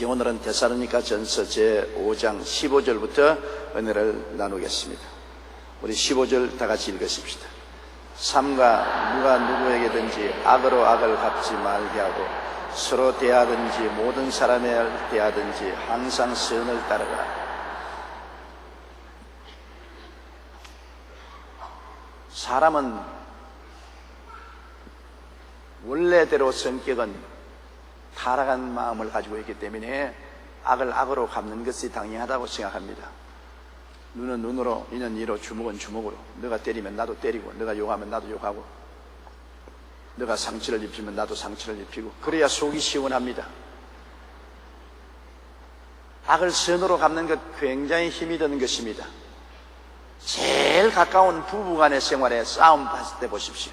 오늘은 데살로니가 전서 제5장 15절부터 은혜를 나누겠습니다. 우리 15절 다 같이 읽으십시다. 삼가 누가 누구에게든지 악으로 악을 갚지 말게 하고 서로 대하든지 모든 사람에 대하든지 항상 선을 따르라. 사람은 원래대로 성격은 타락한 마음을 가지고 있기 때문에 악을 악으로 갚는 것이 당연하다고 생각합니다. 눈은 눈으로, 이는 이로, 주먹은 주먹으로. 너가 때리면 나도 때리고, 너가 욕하면 나도 욕하고, 너가 상처를 입히면 나도 상처를 입히고, 그래야 속이 시원합니다. 악을 선으로 갚는 것 굉장히 힘이 드는 것입니다. 제일 가까운 부부간의 생활에 싸움 봤을 때 보십시오.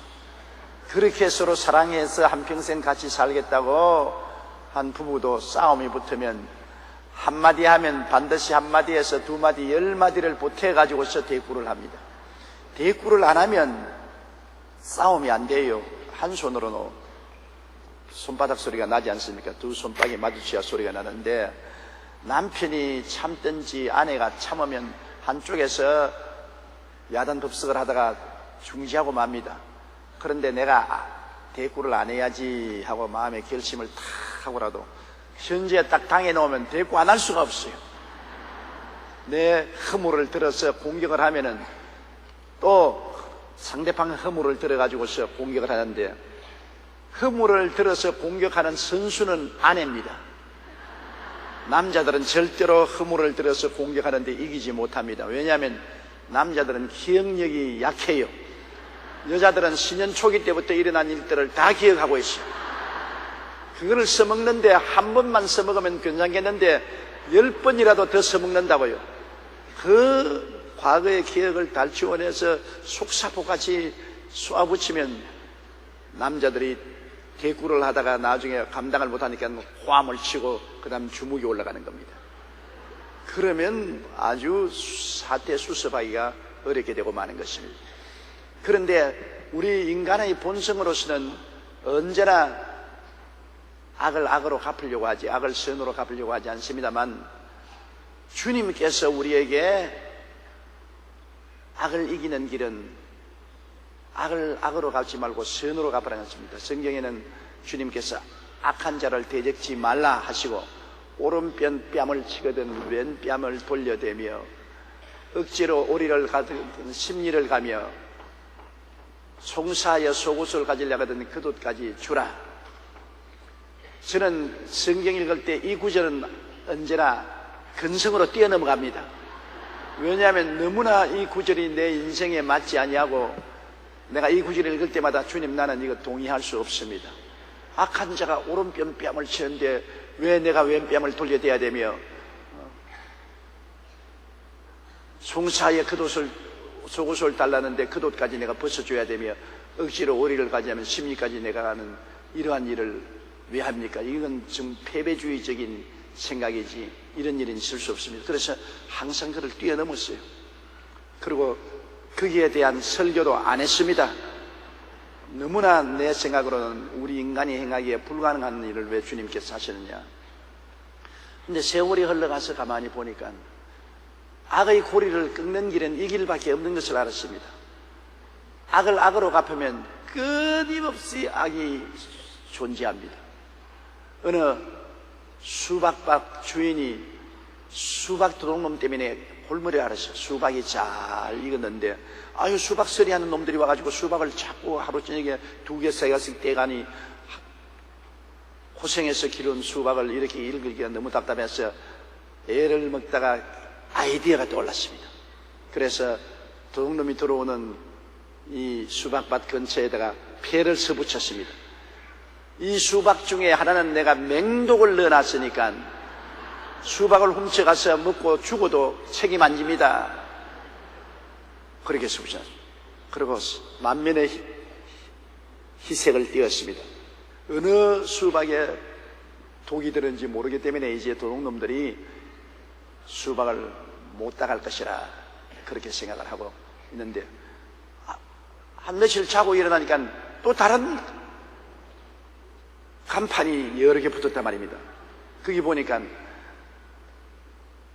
그렇게 서로 사랑해서 한평생 같이 살겠다고 한 부부도 싸움이 붙으면 한마디 하면 반드시 한마디에서 두마디, 10마디를 보태가지고서 대꾸를 합니다. 대꾸를 안 하면 싸움이 안 돼요. 한 손으로는 손바닥 소리가 나지 않습니까? 두 손바닥이 마주쳐야 소리가 나는데, 남편이 참든지 아내가 참으면 한쪽에서 야단법석을 하다가 중지하고 맙니다. 그런데 내가 대꾸를 안 해야지 하고 마음의 결심을 탁 하고라도 현재 딱 당해놓으면 대꾸 안 할 수가 없어요. 내 허물을 들어서 공격을 하면은 또 상대방 허물을 들어가지고서 공격을 하는데, 허물을 들어서 공격하는 선수는 아내입니다. 남자들은 절대로 허물을 들어서 공격하는데 이기지 못합니다. 왜냐하면 남자들은 기억력이 약해요. 여자들은 신년 초기 때부터 일어난 일들을 다 기억하고 있어요. 그거를 써먹는데 한 번만 써먹으면 괜찮겠는데 10번이라도 더 써먹는다고요. 그 과거의 기억을 달치워내서 속사포같이 쏘아붙이면 남자들이 대꾸를 하다가 나중에 감당을 못하니까 호함을 치고 그 다음 주먹이 올라가는 겁니다. 그러면 아주 사태 수습하기가 어렵게 되고 마는 것입니다. 그런데 우리 인간의 본성으로서는 언제나 악을 악으로 갚으려고 하지, 악을 선으로 갚으려고 하지 않습니다만, 주님께서 우리에게 악을 이기는 길은 악을 악으로 갚지 말고 선으로 갚으라는 것입니다. 성경에는 주님께서 악한 자를 대적지 말라 하시고, 오른편 뺨을 치거든 왼뺨을 돌려대며 억지로 오리를 가든 심리를 가며 송사하여 속옷을 가지려고 하던 겉옷까지 주라. 저는 성경 읽을 때 이 구절은 언제나 근성으로 뛰어넘어갑니다. 왜냐하면 너무나 이 구절이 내 인생에 맞지 아니하고, 내가 이 구절을 읽을 때마다 주님, 나는 이거 동의할 수 없습니다. 악한 자가 오른편 뺨을 치는데 왜 내가 왼뺨을 돌려대야 되며, 송사에 속옷을 달라는데 겉옷까지 내가 벗어줘야 되며, 억지로 오리를 가지면 심리까지 내가 하는 이러한 일을 왜 합니까? 이건 좀 패배주의적인 생각이지 이런 일은 있을 수 없습니다. 그래서 항상 그를 뛰어넘었어요. 그리고 거기에 대한 설교도 안 했습니다. 너무나 내 생각으로는 우리 인간이 행하기에 불가능한 일을 왜 주님께서 하시느냐. 근데 세월이 흘러가서 가만히 보니까 악의 고리를 끊는 길은 이 길밖에 없는 것을 알았습니다. 악을 악으로 갚으면 끊임없이 악이 존재합니다. 어느 수박밭 주인이 수박 도둑놈 때문에 골머리 앓았어요. 수박이 잘 익었는데, 아유, 수박 서리 하는 놈들이 와가지고 수박을 자꾸 하루 저녁에 2개, 3개씩 떼가니 고생해서 기른 수박을 이렇게 읽기가 너무 답답해서 애를 먹다가 아이디어가 떠올랐습니다. 그래서 도둑놈이 들어오는 이 수박밭 근처에다가 패를 써붙였습니다. 이 수박 중에 하나는 내가 맹독을 넣어놨으니까 수박을 훔쳐가서 먹고 죽어도 책임 안 집니다. 그렇게 써붙였습니다. 그리고 만면의 희색을 띄었습니다. 어느 수박에 독이 들은지 모르기 때문에 이제 도둑놈들이 수박을 못 따갈 것이라 그렇게 생각을 하고 있는데, 한 며칠 자고 일어나니까 또 다른 간판이 여러 개 붙었단 말입니다. 거기 보니까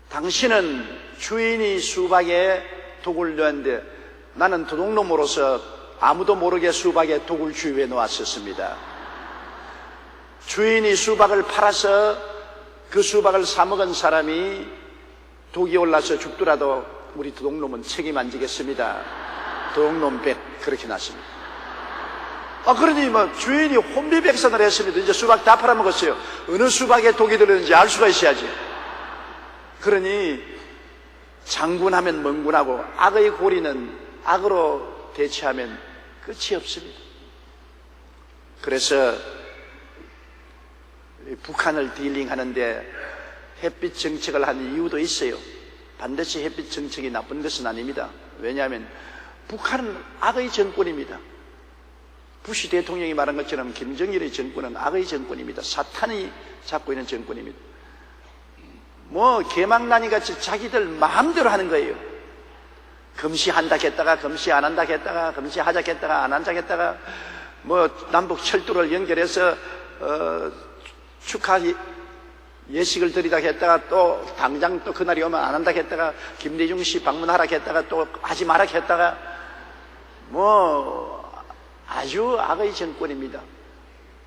당신은 주인이 수박에 독을 넣었는데 나는 도둑놈으로서 아무도 모르게 수박에 독을 주위에 놓았었습니다. 주인이 수박을 팔아서 그 수박을 사먹은 사람이 독이 올라서 죽더라도 우리 도둑놈은 책임 안 지겠습니다. 도둑놈 100 그렇게 났습니다. 그러니 주인이 혼비백산을 했습니다. 이제 수박 다 팔아먹었어요. 어느 수박에 독이 들었는지 알 수가 있어야지. 그러니 장군하면 멍군하고 악의 고리는 악으로 대처하면 끝이 없습니다. 그래서 북한을 딜링하는데 햇빛 정책을 한 이유도 있어요. 반드시 햇빛 정책이 나쁜 것은 아닙니다. 왜냐하면 북한은 악의 정권입니다. 부시 대통령이 말한 것처럼 김정일의 정권은 악의 정권입니다. 사탄이 잡고 있는 정권입니다. 개망나니 같이 자기들 마음대로 하는 거예요. 금시한다 했다가 금시 안 한다 했다가 금시하자 했다가 안 한다 했다가 남북 철도를 연결해서 축하 예식을 드리다 했다가 또 당장 또 그날이 오면 안 한다 했다가 김대중 씨 방문하라 했다가 또 하지 마라 했다가 아주 악의 정권입니다.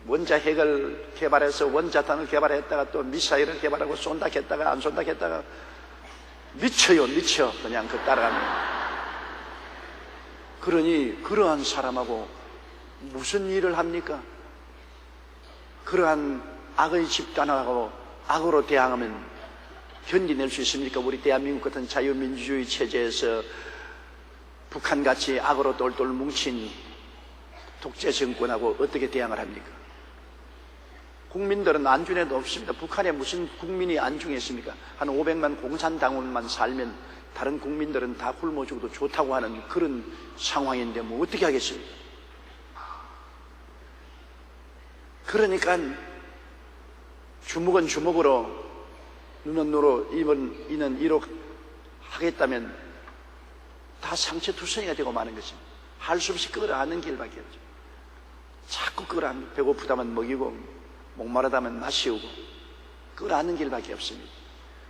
원자핵을 개발해서 원자탄을 개발했다가 또 미사일을 개발하고 쏜다 했다가 안 쏜다 했다가 미쳐요, 미쳐. 그냥 그 따라가면. 그러니 그러한 사람하고 무슨 일을 합니까? 그러한 악의 집단하고 악으로 대항하면 견디낼 수 있습니까? 우리 대한민국 같은 자유민주주의 체제에서 북한같이 악으로 똘똘 뭉친 독재 정권하고 어떻게 대항을 합니까? 국민들은 안중에도 없습니다. 북한에 무슨 국민이 안중에 있습니까? 한 500만 공산당원만 살면 다른 국민들은 다 굶어 죽어도 좋다고 하는 그런 상황인데 어떻게 하겠습니까? 그러니까 주먹은 주먹으로 눈은 눈으로 이는 이로 하겠다면 다 상처투성이가 되고 마는 것입니다. 할 수 없이 끌어안는 길밖에 없죠. 자꾸 끌어안는, 배고프다면 먹이고 목마르다면 마시우고 끌어안는 길밖에 없습니다.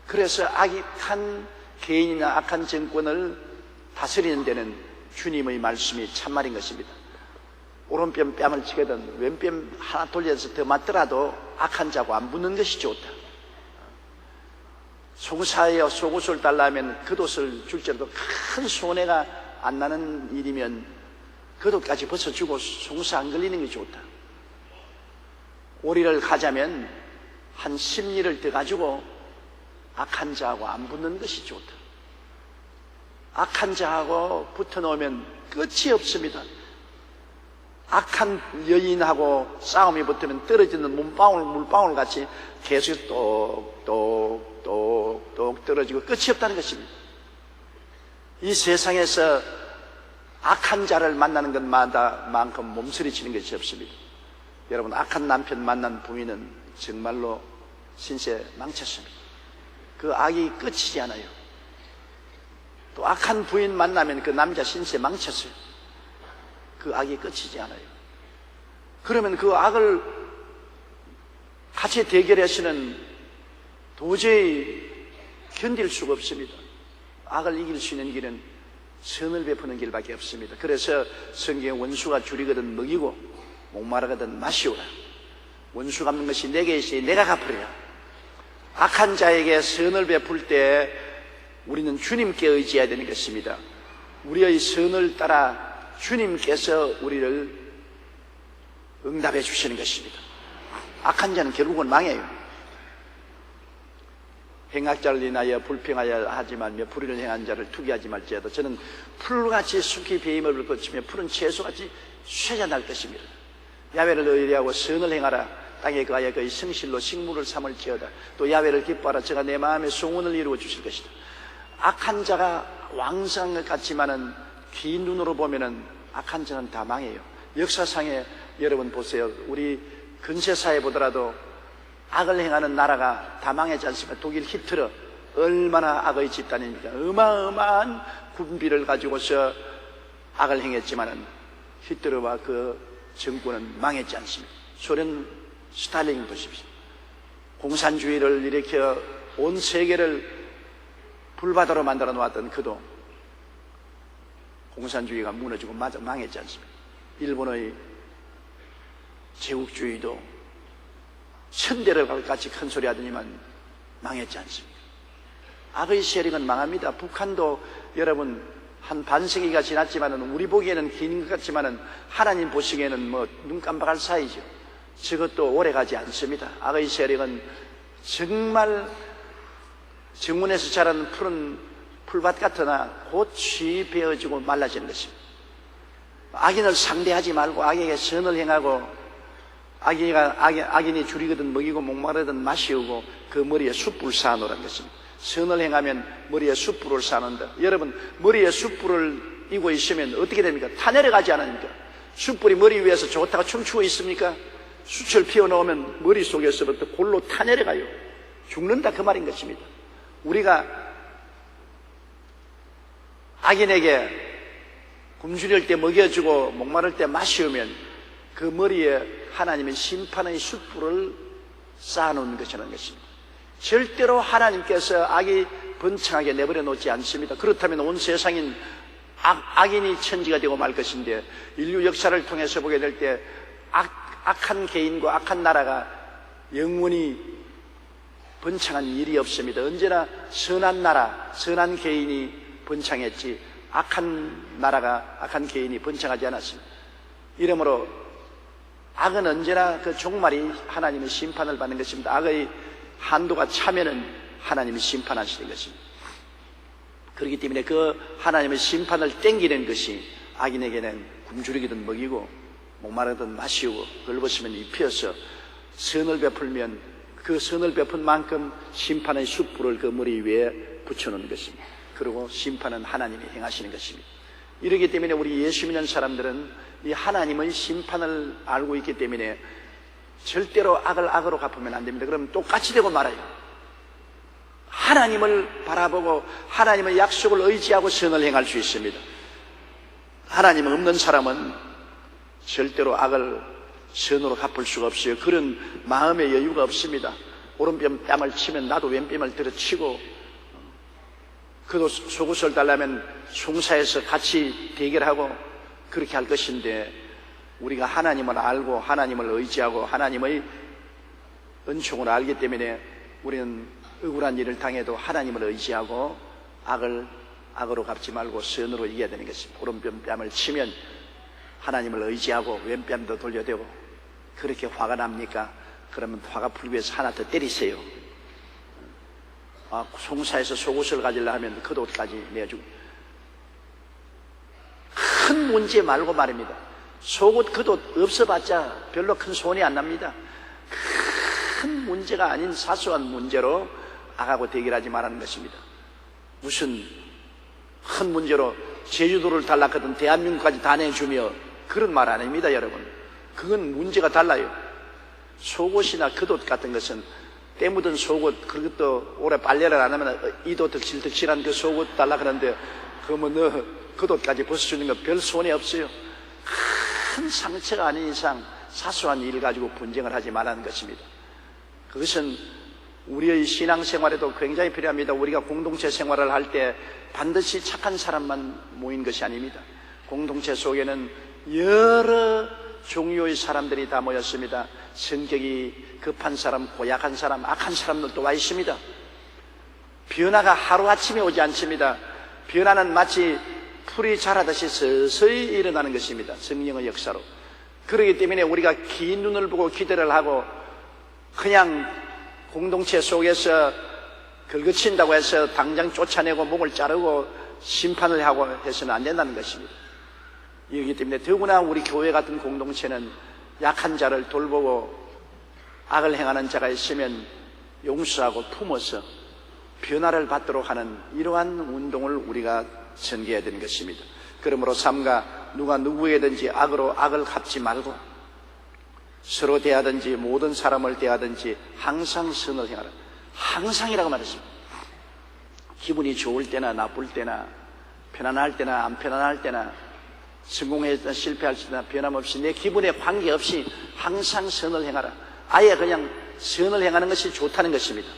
그래서 악한 개인이나 악한 정권을 다스리는 데는 주님의 말씀이 참말인 것입니다. 오른뺨 뺨을 치거든 왼뺨 하나 돌려서 더 맞더라도 악한 자고 안 붙는 것이 좋다. 송사에 속옷을 달라면 겉옷을 줄지라도 큰 손해가 안 나는 일이면 겉옷까지 벗어주고 송사 안 걸리는 게 좋다. 오리를 가자면 한 10리를 더 가지고 악한 자하고 안 붙는 것이 좋다. 악한 자하고 붙어놓으면 끝이 없습니다. 악한 여인하고 싸움이 붙으면 떨어지는 물방울 같이 계속 똑똑 떨어지고 끝이 없다는 것입니다. 이 세상에서 악한 자를 만나는 것마다만큼 몸서리치는 것이 없습니다. 여러분, 악한 남편 만난 부인은 정말로 신세 망쳤습니다. 그 악이 끝이지 않아요. 또 악한 부인 만나면 그 남자 신세 망쳤어요. 그 악이 끝이지 않아요. 그러면 그 악을 같이 대결하시는 도저히 견딜 수가 없습니다. 악을 이길 수 있는 길은 선을 베푸는 길밖에 없습니다. 그래서 성경에 원수가 줄이거든 먹이고 목마르거든 마시오라. 원수 갚는 것이 내게 있으니 내가 갚으리라. 악한 자에게 선을 베풀 때 우리는 주님께 의지해야 되는 것입니다. 우리의 선을 따라 주님께서 우리를 응답해 주시는 것입니다. 악한 자는 결국은 망해요. 행악자를 인하여 불평하여 하지 말며 불의를 행한 자를 투기하지 말지어다. 저는 풀같이 숙히 배임을 거치며 푸른 채소같이 쇠잔할 것입니다. 야훼를 의뢰하고 선을 행하라. 땅에 거하여 그의 성실로 식물을 삼을지어다. 또 야훼를 기뻐하라. 저가 내 마음의 소원을 이루어 주실 것이다. 악한 자가 왕성한 것 같지만은 긴 눈으로 보면은 악한 자는 다 망해요. 역사상에 여러분 보세요. 우리 근세사에 보더라도 악을 행하는 나라가 다 망하지 않습니까? 독일 히틀러 얼마나 악의 집단입니까? 어마어마한 군비를 가지고서 악을 행했지만은 히틀러와 그 정권은 망했지 않습니다. 소련 스탈린 보십시오. 공산주의를 일으켜 온 세계를 불바다로 만들어 놓았던 그도 공산주의가 무너지고 망했지 않습니까? 일본의 제국주의도 천대를 같이 큰 소리 하더니만 망했지 않습니까? 악의 세력은 망합니다. 북한도 여러분 한 반세기가 지났지만은 우리 보기에는 긴 것 같지만은 하나님 보시기에는 뭐 눈 깜박할 사이죠. 저것도 오래 가지 않습니다. 악의 세력은 정말 정문에서 자라는 푸른 풀밭 같으나 곧이 베어지고 말라지는 것입니다. 악인을 상대하지 말고 악에게 선을 행하고 악인이 줄이거든 먹이고 목마르든 마시우고 그 머리에 숯불을 쌓아놓으라는 것입니다. 선을 행하면 머리에 숯불을 쌓는다. 여러분 머리에 숯불을 이고 있으면 어떻게 됩니까? 타내려가지 않습니까? 숯불이 머리 위에서 좋다가 춤추고 있습니까? 숯을 피워놓으면 머릿속에서부터 골로 타내려가요. 죽는다 그 말인 것입니다. 우리가 악인에게 굶주릴 때 먹여주고 목마를 때 마시우면 그 머리에 하나님의 심판의 숯불을 쌓아놓는 것이라는 것입니다. 절대로 하나님께서 악이 번창하게 내버려 놓지 않습니다. 그렇다면 온 세상인 악인이 천지가 되고 말 것인데 인류 역사를 통해서 보게 될 때 악한 개인과 악한 나라가 영원히 번창한 일이 없습니다. 언제나 선한 나라, 선한 개인이 번창했지 악한 나라가, 악한 개인이 번창하지 않았습니다. 이러므로 악은 언제나 그 종말이 하나님의 심판을 받는 것입니다. 악의 한도가 차면은 하나님이 심판하시는 것입니다. 그렇기 때문에 그 하나님의 심판을 땡기는 것이 악인에게는 굶주리기든 먹이고 목마르든 마시우고 긁었으면 입혀서 선을 베풀면 그 선을 베푼 만큼 심판의 숯불을 그 머리 위에 붙여놓는 것입니다. 그리고 심판은 하나님이 행하시는 것입니다. 이렇기 때문에 우리 예수 믿는 사람들은 이 하나님의 심판을 알고 있기 때문에 절대로 악을 악으로 갚으면 안 됩니다. 그러면 똑같이 되고 말아요. 하나님을 바라보고 하나님의 약속을 의지하고 선을 행할 수 있습니다. 하나님 없는 사람은 절대로 악을 선으로 갚을 수가 없어요. 그런 마음의 여유가 없습니다. 오른뺨 뺨을 치면 나도 왼뺨을 들어치고 그도 속옷을 달라면 송사에서 같이 대결하고 그렇게 할 것인데 우리가 하나님을 알고 하나님을 의지하고 하나님의 은총을 알기 때문에 우리는 억울한 일을 당해도 하나님을 의지하고 악을 악으로 갚지 말고 선으로 이겨야 되는 것입니다. 오른뺨 뺨을 치면 하나님을 의지하고 왼뺨도 돌려대고 그렇게 화가 납니까? 그러면 화가 풀기 위해서 하나 더 때리세요. 송사에서 속옷을 가지려 하면 겉옷까지 내주고 큰 문제 말고 말입니다. 속옷 겉옷 없어봤자 별로 큰 손이 안 납니다. 큰 문제가 아닌 사소한 문제로 악하고 대결하지 말라는 것입니다. 무슨 큰 문제로 제주도를 달라거든 대한민국까지 다 내주며 그런 말 아닙니다, 여러분. 그건 문제가 달라요. 속옷이나 겉옷 같은 것은 때 묻은 속옷, 그것도 오래 빨래를 안 하면 이도 덕실덕실한 그 속옷 달라 그러는데 그러면 너 겉옷까지 벗어주는 거 별 손해 없어요. 큰 상처가 아닌 이상 사소한 일 가지고 분쟁을 하지 말라는 것입니다. 그것은 우리의 신앙생활에도 굉장히 필요합니다. 우리가 공동체 생활을 할 때 반드시 착한 사람만 모인 것이 아닙니다. 공동체 속에는 여러 종류의 사람들이 다 모였습니다. 성격이 급한 사람, 고약한 사람, 악한 사람들도 와 있습니다. 변화가 하루아침에 오지 않습니다. 변화는 마치 풀이 자라듯이 서서히 일어나는 것입니다. 성령의 역사로. 그렇기 때문에 우리가 긴 눈을 보고 기대를 하고 그냥 공동체 속에서 긁어친다고 해서 당장 쫓아내고 목을 자르고 심판을 하고 해서는 안 된다는 것입니다. 이렇기 때문에 더구나 우리 교회 같은 공동체는 약한 자를 돌보고 악을 행하는 자가 있으면 용서하고 품어서 변화를 받도록 하는 이러한 운동을 우리가 전개해야 되는 것입니다. 그러므로 삼가 누가 누구에든지 악으로 악을 갚지 말고 서로 대하든지 모든 사람을 대하든지 항상 선을 행하라. 항상이라고 말했습니다. 기분이 좋을 때나 나쁠 때나 편안할 때나 안 편안할 때나 성공했다 실패할 때나 변함없이 내 기분에 관계없이 항상 선을 행하라. 아예 그냥 선을 행하는 것이 좋다는 것입니다.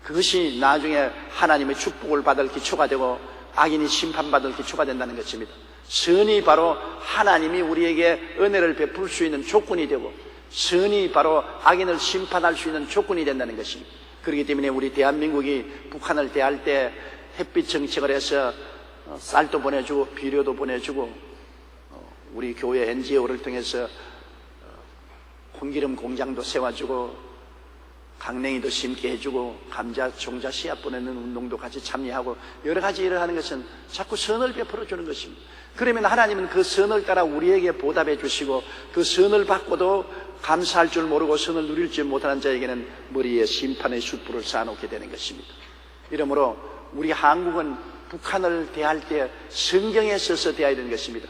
그것이 나중에 하나님의 축복을 받을 기초가 되고 악인이 심판받을 기초가 된다는 것입니다. 선이 바로 하나님이 우리에게 은혜를 베풀 수 있는 조건이 되고, 선이 바로 악인을 심판할 수 있는 조건이 된다는 것입니다. 그렇기 때문에 우리 대한민국이 북한을 대할 때 햇빛 정책을 해서 쌀도 보내주고 비료도 보내주고, 우리 교회 NGO를 통해서 콩기름 공장도 세워주고 강냉이도 심게 해주고 감자 종자 씨앗 보내는 운동도 같이 참여하고 여러 가지 일을 하는 것은 자꾸 선을 베풀어 주는 것입니다. 그러면 하나님은 그 선을 따라 우리에게 보답해 주시고, 그 선을 받고도 감사할 줄 모르고 선을 누릴 줄 못하는 자에게는 머리에 심판의 숯불을 쌓아놓게 되는 것입니다. 이러므로 우리 한국은 북한을 대할 때 성경에 써서 대해야 되는 것입니다.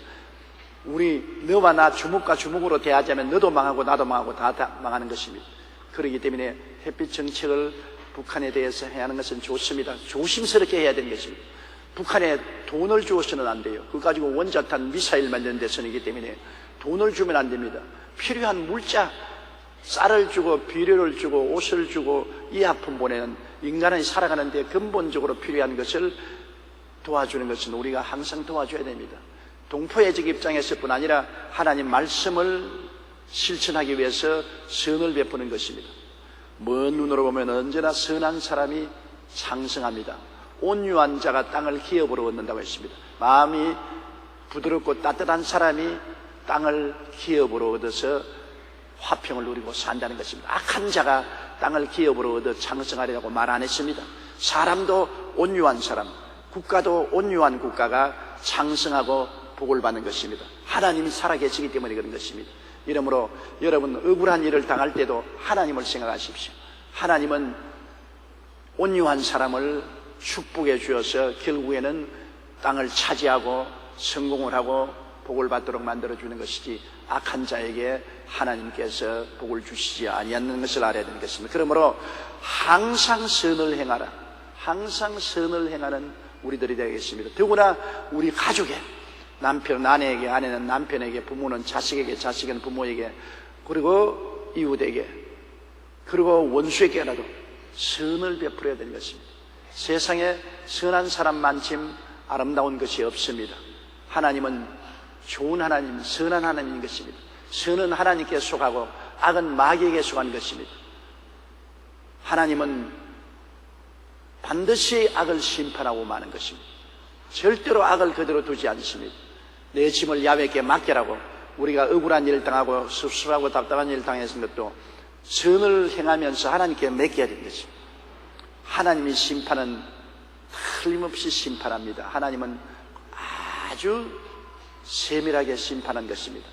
우리 너와 나 주먹과 주먹으로 대하자면 너도 망하고 나도 망하고 다 망하는 것입니다. 그렇기 때문에 햇빛 정책을 북한에 대해서 해야 하는 것은 좋습니다. 조심스럽게 해야 되는 것입니다. 북한에 돈을 주어서는 안 돼요. 그거 가지고 원자탄 미사일 만드는 데서이기 때문에 돈을 주면 안 됩니다. 필요한 물자, 쌀을 주고 비료를 주고 옷을 주고 이하품 보내는, 인간이 살아가는 데 근본적으로 필요한 것을 도와주는 것은 우리가 항상 도와줘야 됩니다. 동포애적 입장에서 뿐 아니라 하나님 말씀을 실천하기 위해서 선을 베푸는 것입니다. 먼 눈으로 보면 언제나 선한 사람이 창성합니다. 온유한 자가 땅을 기업으로 얻는다고 했습니다. 마음이 부드럽고 따뜻한 사람이 땅을 기업으로 얻어서 화평을 누리고 산다는 것입니다. 악한 자가 땅을 기업으로 얻어 창성하리라고 말 안 했습니다. 사람도 온유한 사람, 국가도 온유한 국가가 창성하고 복을 받는 것입니다. 하나님이 살아계시기 때문에 그런 것입니다. 이러므로 여러분 억울한 일을 당할 때도 하나님을 생각하십시오. 하나님은 온유한 사람을 축복해 주어서 결국에는 땅을 차지하고 성공을 하고 복을 받도록 만들어주는 것이지, 악한 자에게 하나님께서 복을 주시지 아니하는 것을 알아야 되는 것입니다. 그러므로 항상 선을 행하라. 항상 선을 행하는 우리들이 되겠습니다. 더구나 우리 가족에, 남편은 아내에게, 아내는 남편에게, 부모는 자식에게, 자식은 부모에게, 그리고 이웃에게, 그리고 원수에게라도 선을 베풀어야 되는 것입니다. 세상에 선한 사람만큼 아름다운 것이 없습니다. 하나님은 좋은 하나님, 선한 하나님인 것입니다. 선은 하나님께 속하고 악은 마귀에게 속한 것입니다. 하나님은 반드시 악을 심판하고 마는 것입니다. 절대로 악을 그대로 두지 않습니다. 내 짐을 야훼께 맡기라고, 우리가 억울한 일을 당하고 섭섭하고 답답한 일을 당했은 것도 선을 행하면서 하나님께 맡겨야 되는 것입니다. 하나님이 심판은 틀림없이 심판합니다. 하나님은 아주 세밀하게 심판한 것입니다.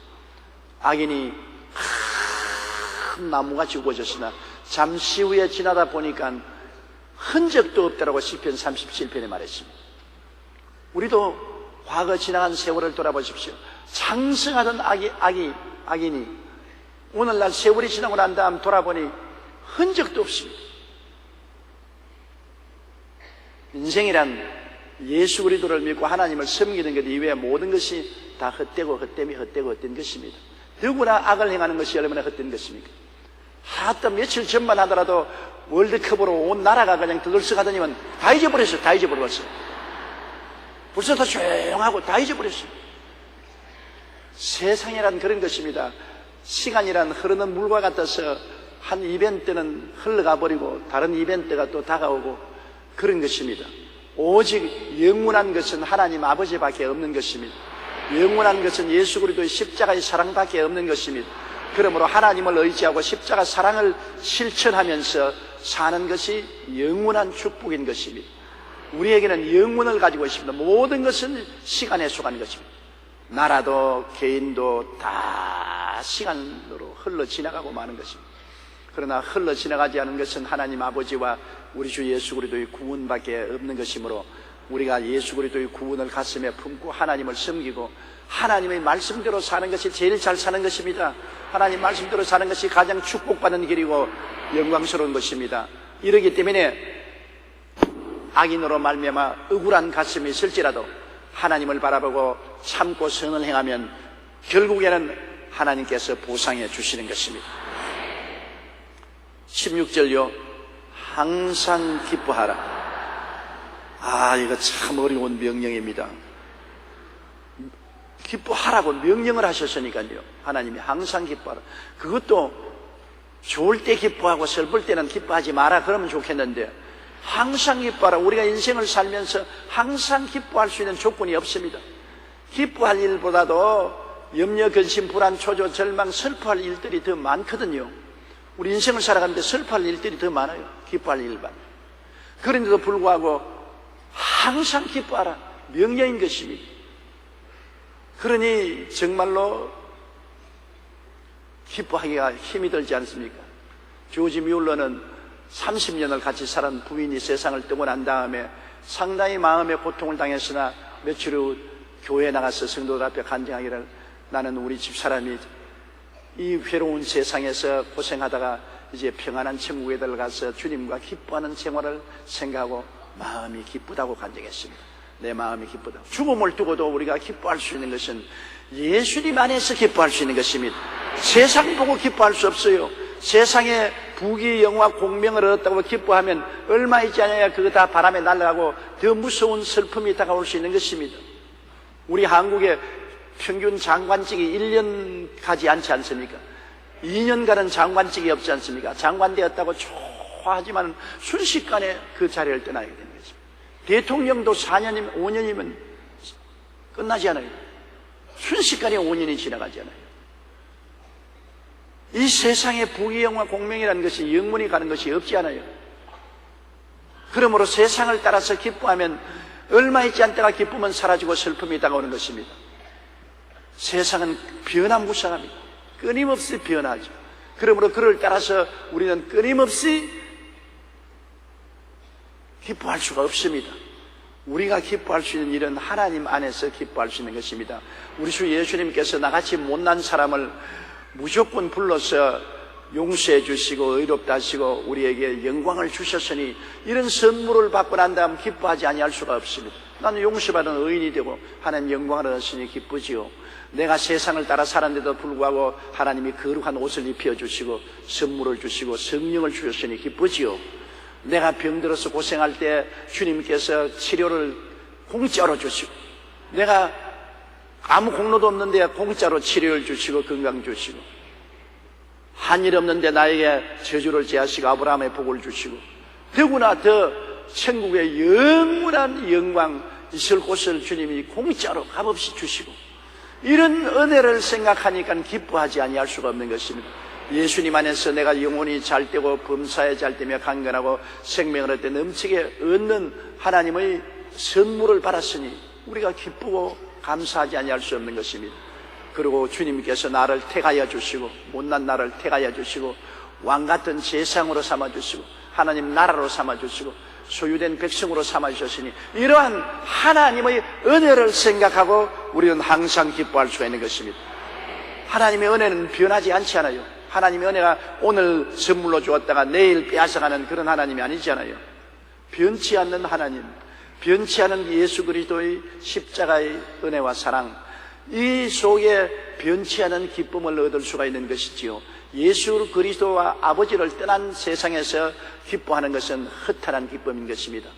악인이 큰 나무같이 우거졌으나 잠시 후에 지나다 보니까 흔적도 없다라고 시편 37편에 말했습니다. 우리도 과거 지나간 세월을 돌아보십시오. 장성하던 악인이 오늘날 세월이 지나고 난 다음 돌아보니 흔적도 없습니다. 인생이란 예수 그리스도를 믿고 하나님을 섬기는 것 이외에 모든 것이 다 헛되고 헛된 것입니다. 누구나 악을 행하는 것이 얼마나 헛된 것입니까? 하여튼 며칠 전만 하더라도 월드컵으로 온 나라가 그냥 들썩하더니만 다 잊어버렸어요. 다 잊어버렸어요. 벌써 다 조용하고 다 잊어버렸어요. 세상이란 그런 것입니다. 시간이란 흐르는 물과 같아서 한 이벤트는 흘러가 버리고 다른 이벤트가 또 다가오고 그런 것입니다. 오직 영원한 것은 하나님 아버지밖에 없는 것입니다. 영원한 것은 예수 그리스도의 십자가의 사랑밖에 없는 것입니다. 그러므로 하나님을 의지하고 십자가 사랑을 실천하면서 사는 것이 영원한 축복인 것입니다. 우리에게는 영혼을 가지고 있습니다. 모든 것은 시간에 속한 것입니다. 나라도 개인도 다 시간으로 흘러 지나가고 마는 것입니다. 그러나 흘러 지나가지 않은 것은 하나님 아버지와 우리 주 예수 그리스도의 구원밖에 없는 것이므로 우리가 예수 그리스도의 구원을 가슴에 품고 하나님을 섬기고 하나님의 말씀대로 사는 것이 제일 잘 사는 것입니다. 하나님 말씀대로 사는 것이 가장 축복받는 길이고 영광스러운 것입니다. 이러기 때문에 악인으로 말미암아 억울한 가슴이 있을지라도 하나님을 바라보고 참고 선을 행하면 결국에는 하나님께서 보상해 주시는 것입니다. 16절요. 항상 기뻐하라. 이거 참 어려운 명령입니다. 기뻐하라고 명령을 하셨으니까요. 하나님이 항상 기뻐하라. 그것도 좋을 때 기뻐하고 슬플 때는 기뻐하지 마라 그러면 좋겠는데, 항상 기뻐하라. 우리가 인생을 살면서 항상 기뻐할 수 있는 조건이 없습니다. 기뻐할 일보다도 염려, 근심, 불안, 초조, 절망, 슬퍼할 일들이 더 많거든요. 우리 인생을 살아가는데 슬퍼할 일들이 더 많아요. 기뻐할 일만. 그런데도 불구하고 항상 기뻐하라 명령인 것입니다. 그러니 정말로 기뻐하기가 힘이 들지 않습니까? 조지 뮬러는 30년을 같이 살은 부인이 세상을 뜨고 난 다음에 상당히 마음의 고통을 당했으나 며칠 후 교회에 나가서 성도들 앞에 간증하기를, 나는 우리 집사람이 이 괴로운 세상에서 고생하다가 이제 평안한 천국에 들어가서 주님과 기뻐하는 생활을 생각하고 마음이 기쁘다고 간증했습니다. 내 마음이 기쁘다. 죽음을 두고도 우리가 기뻐할 수 있는 것은 예수님 안에서 기뻐할 수 있는 것입니다. 세상 보고 기뻐할 수 없어요. 세상에 부귀 영화 공명을 얻었다고 기뻐하면 얼마 있지 않아야 그거 다 바람에 날아가고 더 무서운 슬픔이 다가올 수 있는 것입니다. 우리 한국의 평균 장관직이 1년 가지 않지 않습니까? 2년간은 장관직이 없지 않습니까? 장관 되었다고 좋아하지만 순식간에 그 자리를 떠나게 되는 것입니다. 대통령도 4년이면 5년이면 끝나지 않아요. 순식간에 5년이 지나가지 않아요. 이 세상에 부귀영화 공명이라는 것이 영원히 가는 것이 없지 않아요. 그러므로 세상을 따라서 기뻐하면 얼마 있지 않다가 기쁨은 사라지고 슬픔이 다가오는 것입니다. 세상은 변화무쌍합니다. 끊임없이 변하죠. 그러므로 그를 따라서 우리는 끊임없이 기뻐할 수가 없습니다. 우리가 기뻐할 수 있는 일은 하나님 안에서 기뻐할 수 있는 것입니다. 우리 주 예수님께서 나같이 못난 사람을 무조건 불러서 용서해 주시고 의롭다 하시고 우리에게 영광을 주셨으니 이런 선물을 받고 난 다음 기뻐하지 아니할 수가 없습니다. 나는 용서받은 의인이 되고 하나님 영광을 얻었으니 기쁘지요. 내가 세상을 따라 살았는데도 불구하고 하나님이 거룩한 옷을 입혀주시고 선물을 주시고 성령을 주셨으니 기쁘지요. 내가 병들어서 고생할 때 주님께서 치료를 공짜로 주시고, 내가 아무 공로도 없는데 공짜로 치료를 주시고 건강 주시고, 한 일 없는데 나에게 저주를 제하시고 아브라함의 복을 주시고, 더구나 더 천국의 영원한 영광 있을 곳을 주님이 공짜로 값없이 주시고, 이런 은혜를 생각하니까 기뻐하지 아니할 수가 없는 것입니다. 예수님 안에서 내가 영혼이 잘 되고 범사에 잘 되며 강건하고 생명을 얻되 넘치게 얻는 하나님의 선물을 받았으니 우리가 기쁘고 감사하지 아니할 수 없는 것입니다. 그리고 주님께서 나를 택하여 주시고 못난 나를 택하여 주시고 왕같은 제상으로 삼아주시고 하나님 나라로 삼아주시고 소유된 백성으로 삼아주셨으니 이러한 하나님의 은혜를 생각하고 우리는 항상 기뻐할 수가 있는 것입니다. 하나님의 은혜는 변하지 않지 않아요. 하나님의 은혜가 오늘 선물로 주었다가 내일 빼앗아가는 그런 하나님이 아니잖아요. 변치 않는 하나님, 변치 않은 예수 그리스도의 십자가의 은혜와 사랑, 이 속에 변치 않은 기쁨을 얻을 수가 있는 것이지요. 예수 그리스도와 아버지를 떠난 세상에서 기뻐하는 것은 허탈한 기쁨인 것입니다.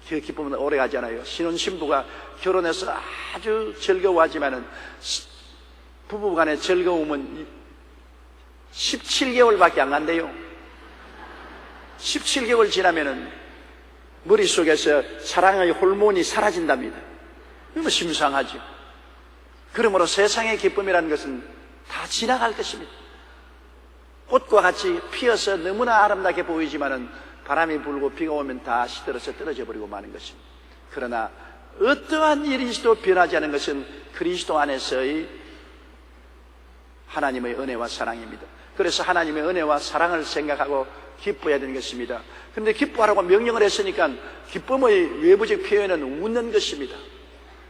그 기쁨은 오래가지 않아요. 신혼신부가 결혼해서 아주 즐거워하지만은 부부간의 즐거움은 17개월밖에 안 간대요. 17개월 지나면은 머릿속에서 사랑의 호르몬이 사라진답니다. 너무 심상하죠. 그러므로 세상의 기쁨이라는 것은 다 지나갈 것입니다. 꽃과 같이 피어서 너무나 아름답게 보이지만은 바람이 불고 비가 오면 다 시들어서 떨어져 버리고 마는 것입니다. 그러나 어떠한 일이 있어도 변하지 않은 것은 그리스도 안에서의 하나님의 은혜와 사랑입니다. 그래서 하나님의 은혜와 사랑을 생각하고 기뻐해야 되는 것입니다. 그런데 기뻐하라고 명령을 했으니까 기쁨의 외부적 표현은 웃는 것입니다.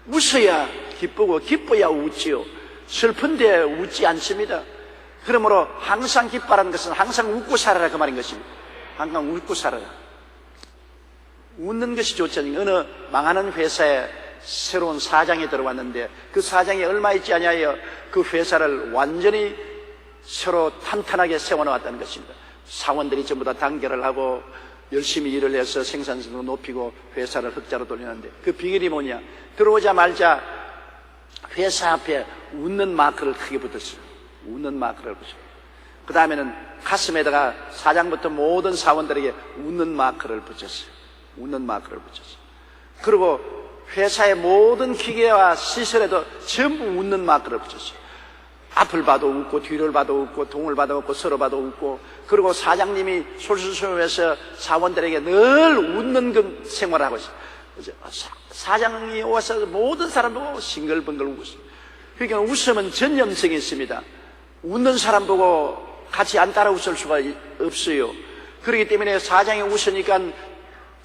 웃어야 기쁘고 기뻐야 웃지요. 슬픈데 웃지 않습니다. 그러므로 항상 기뻐하라는 것은 항상 웃고 살아라 그 말인 것입니다. 항상 웃고 살아라. 웃는 것이 좋잖아요. 어느 망하는 회사에 새로운 사장이 들어왔는데 그 사장이 얼마 있지 않냐여 그 회사를 완전히 새로 탄탄하게 세워놓았다는 것입니다. 사원들이 전부 다 단결을 하고 열심히 일을 해서 생산성을 높이고 회사를 흑자로 돌리는데, 그 비결이 뭐냐? 들어오자마자 회사 앞에 웃는 마크를 크게 붙였어요. 웃는 마크를 붙였어요. 그 다음에는 가슴에다가 사장부터 모든 사원들에게 웃는 마크를 붙였어요. 웃는 마크를 붙였어요. 그리고 회사의 모든 기계와 시설에도 전부 웃는 마크를 붙였어요. 앞을 봐도 웃고 뒤를 봐도 웃고 동을 봐도 웃고 서로 봐도 웃고, 그리고 사장님이 솔솔솔해서 사원들에게 늘 웃는 그 생활을 하고 있어요. 사장이 와서 모든 사람 보고 싱글벙글 웃고 있어요. 그러니까 웃음은 전염성이 있습니다. 웃는 사람 보고 같이 안 따라 웃을 수가 없어요. 그렇기 때문에 사장이 웃으니까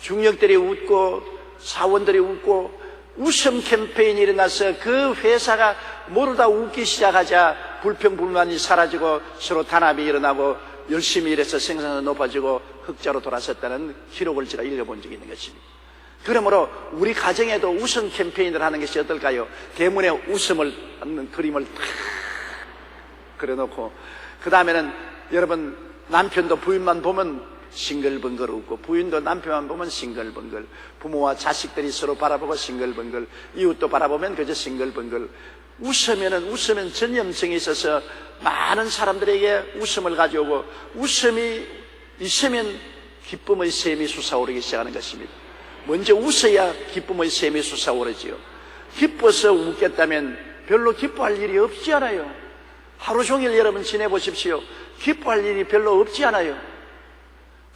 중역들이 웃고 사원들이 웃고, 웃음 캠페인이 일어나서 그 회사가 모두 다 웃기 시작하자 불평불만이 사라지고 서로 단합이 일어나고 열심히 일해서 생산이 높아지고 흑자로 돌아섰다는 기록을 제가 읽어본 적이 있는 것입니다. 그러므로 우리 가정에도 웃음 캠페인을 하는 것이 어떨까요? 대문에 웃음을 하는 그림을 탁 그려놓고, 그 다음에는 여러분 남편도 부인만 보면 싱글벙글 웃고, 부인도 남편만 보면 싱글벙글, 부모와 자식들이 서로 바라보고 싱글벙글, 이웃도 바라보면 그저 싱글벙글. 웃으면 전염성이 있어서 많은 사람들에게 웃음을 가져오고, 웃음이 있으면 기쁨의 샘이 솟아오르기 시작하는 것입니다. 먼저 웃어야 기쁨의 샘이 솟아오르지요. 기뻐서 웃겠다면 별로 기뻐할 일이 없지 않아요. 하루 종일 여러분 지내보십시오. 기뻐할 일이 별로 없지 않아요.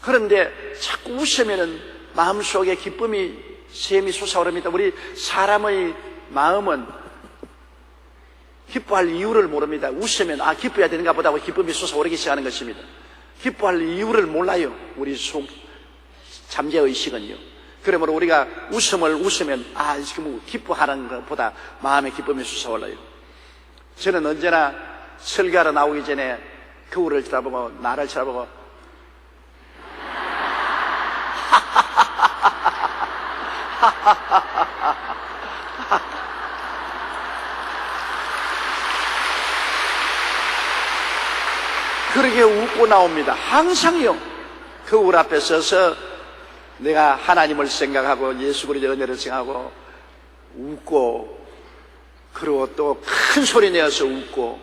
그런데 자꾸 웃으면은 마음속에 기쁨이 샘이 솟아오릅니다. 우리 사람의 마음은 기뻐할 이유를 모릅니다. 웃으면 기뻐야 되는가 보다 하고 기쁨이 솟아오르기 시작하는 것입니다. 기뻐할 이유를 몰라요. 우리 잠재의식은요. 그러므로 우리가 웃음을 웃으면 지금 기뻐하는 것보다 마음의 기쁨이 솟아올라요. 저는 언제나 설교하러 나오기 전에 거울을 쳐다보고 나를 쳐다보고 그렇게 웃고 나옵니다. 항상요. 거울 앞에 서서 내가 하나님을 생각하고 예수 그리스도의 은혜를 생각하고 웃고, 그리고 또 큰 소리 내어서 웃고,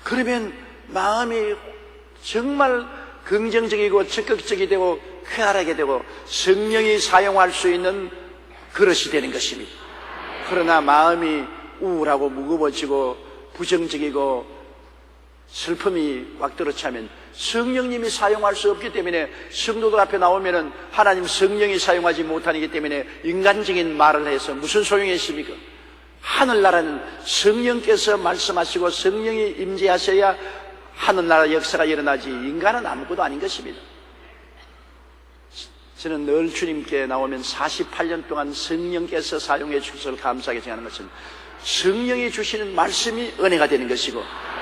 그러면 마음이 정말 긍정적이고 적극적이 되고 쾌활하게 되고 성령이 사용할 수 있는 그릇이 되는 것입니다. 그러나 마음이 우울하고 무거워지고 부정적이고 슬픔이 꽉 들어차면 성령님이 사용할 수 없기 때문에, 성도들 앞에 나오면은 하나님 성령이 사용하지 못하기 때문에 인간적인 말을 해서 무슨 소용이 있습니까? 하늘나라는 성령께서 말씀하시고 성령이 임재하셔야 하늘나라 역사가 일어나지, 인간은 아무것도 아닌 것입니다. 저는 늘 주님께 나오면 48년 동안 성령께서 사용해 주셔서 감사하게 생각하는 것은, 성령이 주시는 말씀이 은혜가 되는 것이고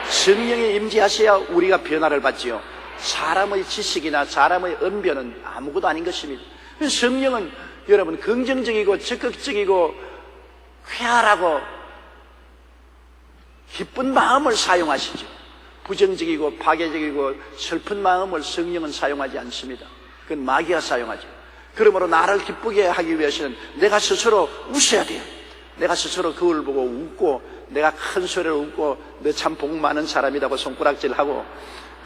성령이 임재하셔야 우리가 변화를 받지요. 사람의 지식이나 사람의 언변은 아무것도 아닌 것입니다. 성령은 여러분 긍정적이고 적극적이고 쾌활하고 기쁜 마음을 사용하시죠. 부정적이고 파괴적이고 슬픈 마음을 성령은 사용하지 않습니다. 그건 마귀가 사용하죠. 그러므로 나를 기쁘게 하기 위해서는 내가 스스로 웃어야 돼요. 내가 스스로 거울 보고 웃고, 내가 큰 소리로 웃고 너 참 복 많은 사람이라고 손가락질하고,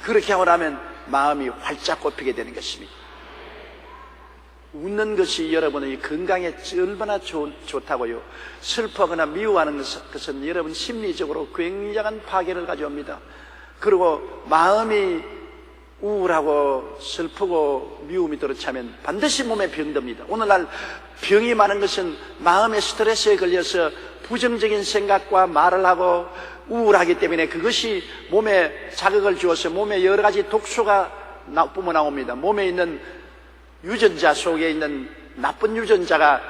그렇게 하고 나면 마음이 활짝 꼽히게 되는 것입니다. 웃는 것이 여러분의 건강에 얼마나 좋다고요. 슬퍼하거나 미워하는 것은 여러분 심리적으로 굉장한 파괴를 가져옵니다. 그리고 마음이 우울하고 슬프고 미움이 들어차면 반드시 몸에 병듭니다. 오늘날 병이 많은 것은 마음의 스트레스에 걸려서 부정적인 생각과 말을 하고 우울하기 때문에 그것이 몸에 자극을 주어서 몸에 여러 가지 독소가 뿜어 나옵니다. 몸에 있는 유전자 속에 있는 나쁜 유전자가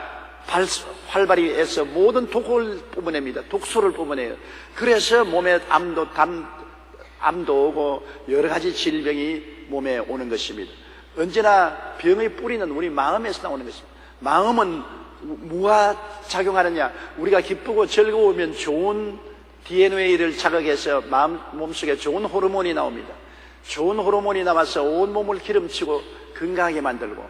활발히 해서 모든 독을 뿜어냅니다. 독소를 뿜어내요. 그래서 몸에 암도 오고 여러 가지 질병이 몸에 오는 것입니다. 언제나 병의 뿌리는 우리 마음에서 나오는 것입니다. 마음은 뭐가 작용하느냐? 우리가 기쁘고 즐거우면 좋은 DNA를 자극해서 몸속에 좋은 호르몬이 나옵니다. 좋은 호르몬이 나와서 온몸을 기름치고 건강하게 만들고,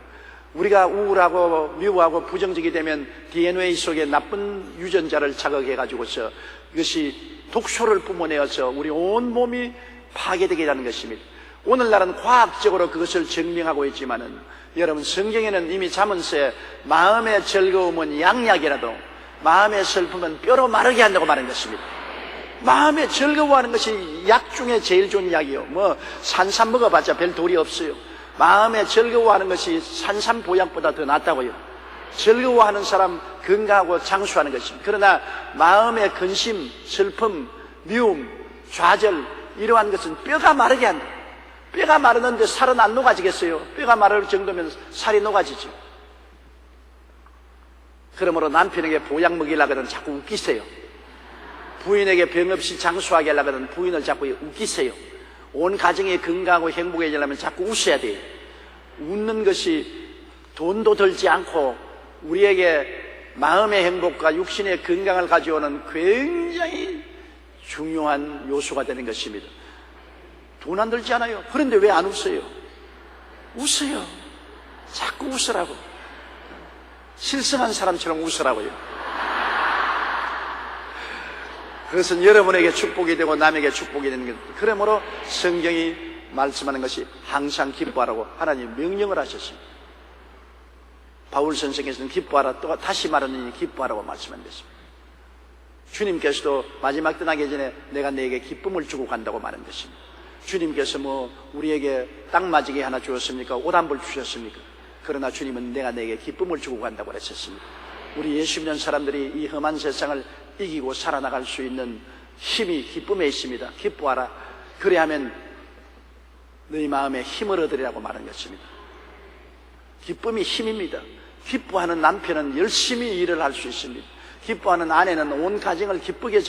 우리가 우울하고 미워하고 부정적이 되면 DNA 속에 나쁜 유전자를 자극해가지고서 이것이 독소를 뿜어내어서 우리 온몸이 파괴되게 하는 것입니다. 오늘날은 과학적으로 그것을 증명하고 있지만은, 여러분, 성경에는 이미 잠언서에 마음의 즐거움은 양약이라도 마음의 슬픔은 뼈로 마르게 한다고 말한 것입니다. 마음에 즐거워하는 것이 약 중에 제일 좋은 약이요. 산삼 먹어봤자 별 도리 없어요. 마음에 즐거워하는 것이 산삼 보약보다 더 낫다고요. 즐거워하는 사람 건강하고 장수하는 것입니다. 그러나 마음의 근심, 슬픔, 미움, 좌절, 이러한 것은 뼈가 마르게 한다. 뼈가 마르는데 살은 안 녹아지겠어요? 뼈가 마를 정도면 살이 녹아지죠. 그러므로 남편에게 보약 먹이려고 하면 자꾸 웃기세요. 부인에게 병 없이 장수하게 하려고 하면 부인을 자꾸 웃기세요. 온 가정이 건강하고 행복해지려면 자꾸 웃어야 돼요. 웃는 것이 돈도 들지 않고 우리에게 마음의 행복과 육신의 건강을 가져오는 굉장히 중요한 요소가 되는 것입니다. 돈 안 들지 않아요. 그런데 왜 안 웃어요? 웃어요. 자꾸 웃으라고. 실성한 사람처럼 웃으라고요. 그것은 여러분에게 축복이 되고 남에게 축복이 되는 것. 그러므로 성경이 말씀하는 것이 항상 기뻐하라고 하나님 명령을 하셨습니다. 바울 선생께서는 기뻐하라, 또 다시 말하느니 기뻐하라고 말씀한 것입니다. 주님께서도 마지막 떠나기 전에 내가 너에게 기쁨을 주고 간다고 말한 것입니다. 주님께서 우리에게 땅맞이기 하나 주었습니까? 옷 한 벌 주셨습니까? 그러나 주님은 내가 너에게 기쁨을 주고 간다고 하셨습니다. 우리 예수 믿는 사람들이 이 험한 세상을 이기고 살아나갈 수 있는 힘이 기쁨에 있습니다. 기뻐하라. 그래야면 너희 마음에 힘을 얻으리라고 말한 것입니다. 기쁨이 힘입니다. 기뻐하는 남편은 열심히 일을 할 수 있습니다. 기뻐하는 아내는 온 가정을 기쁘게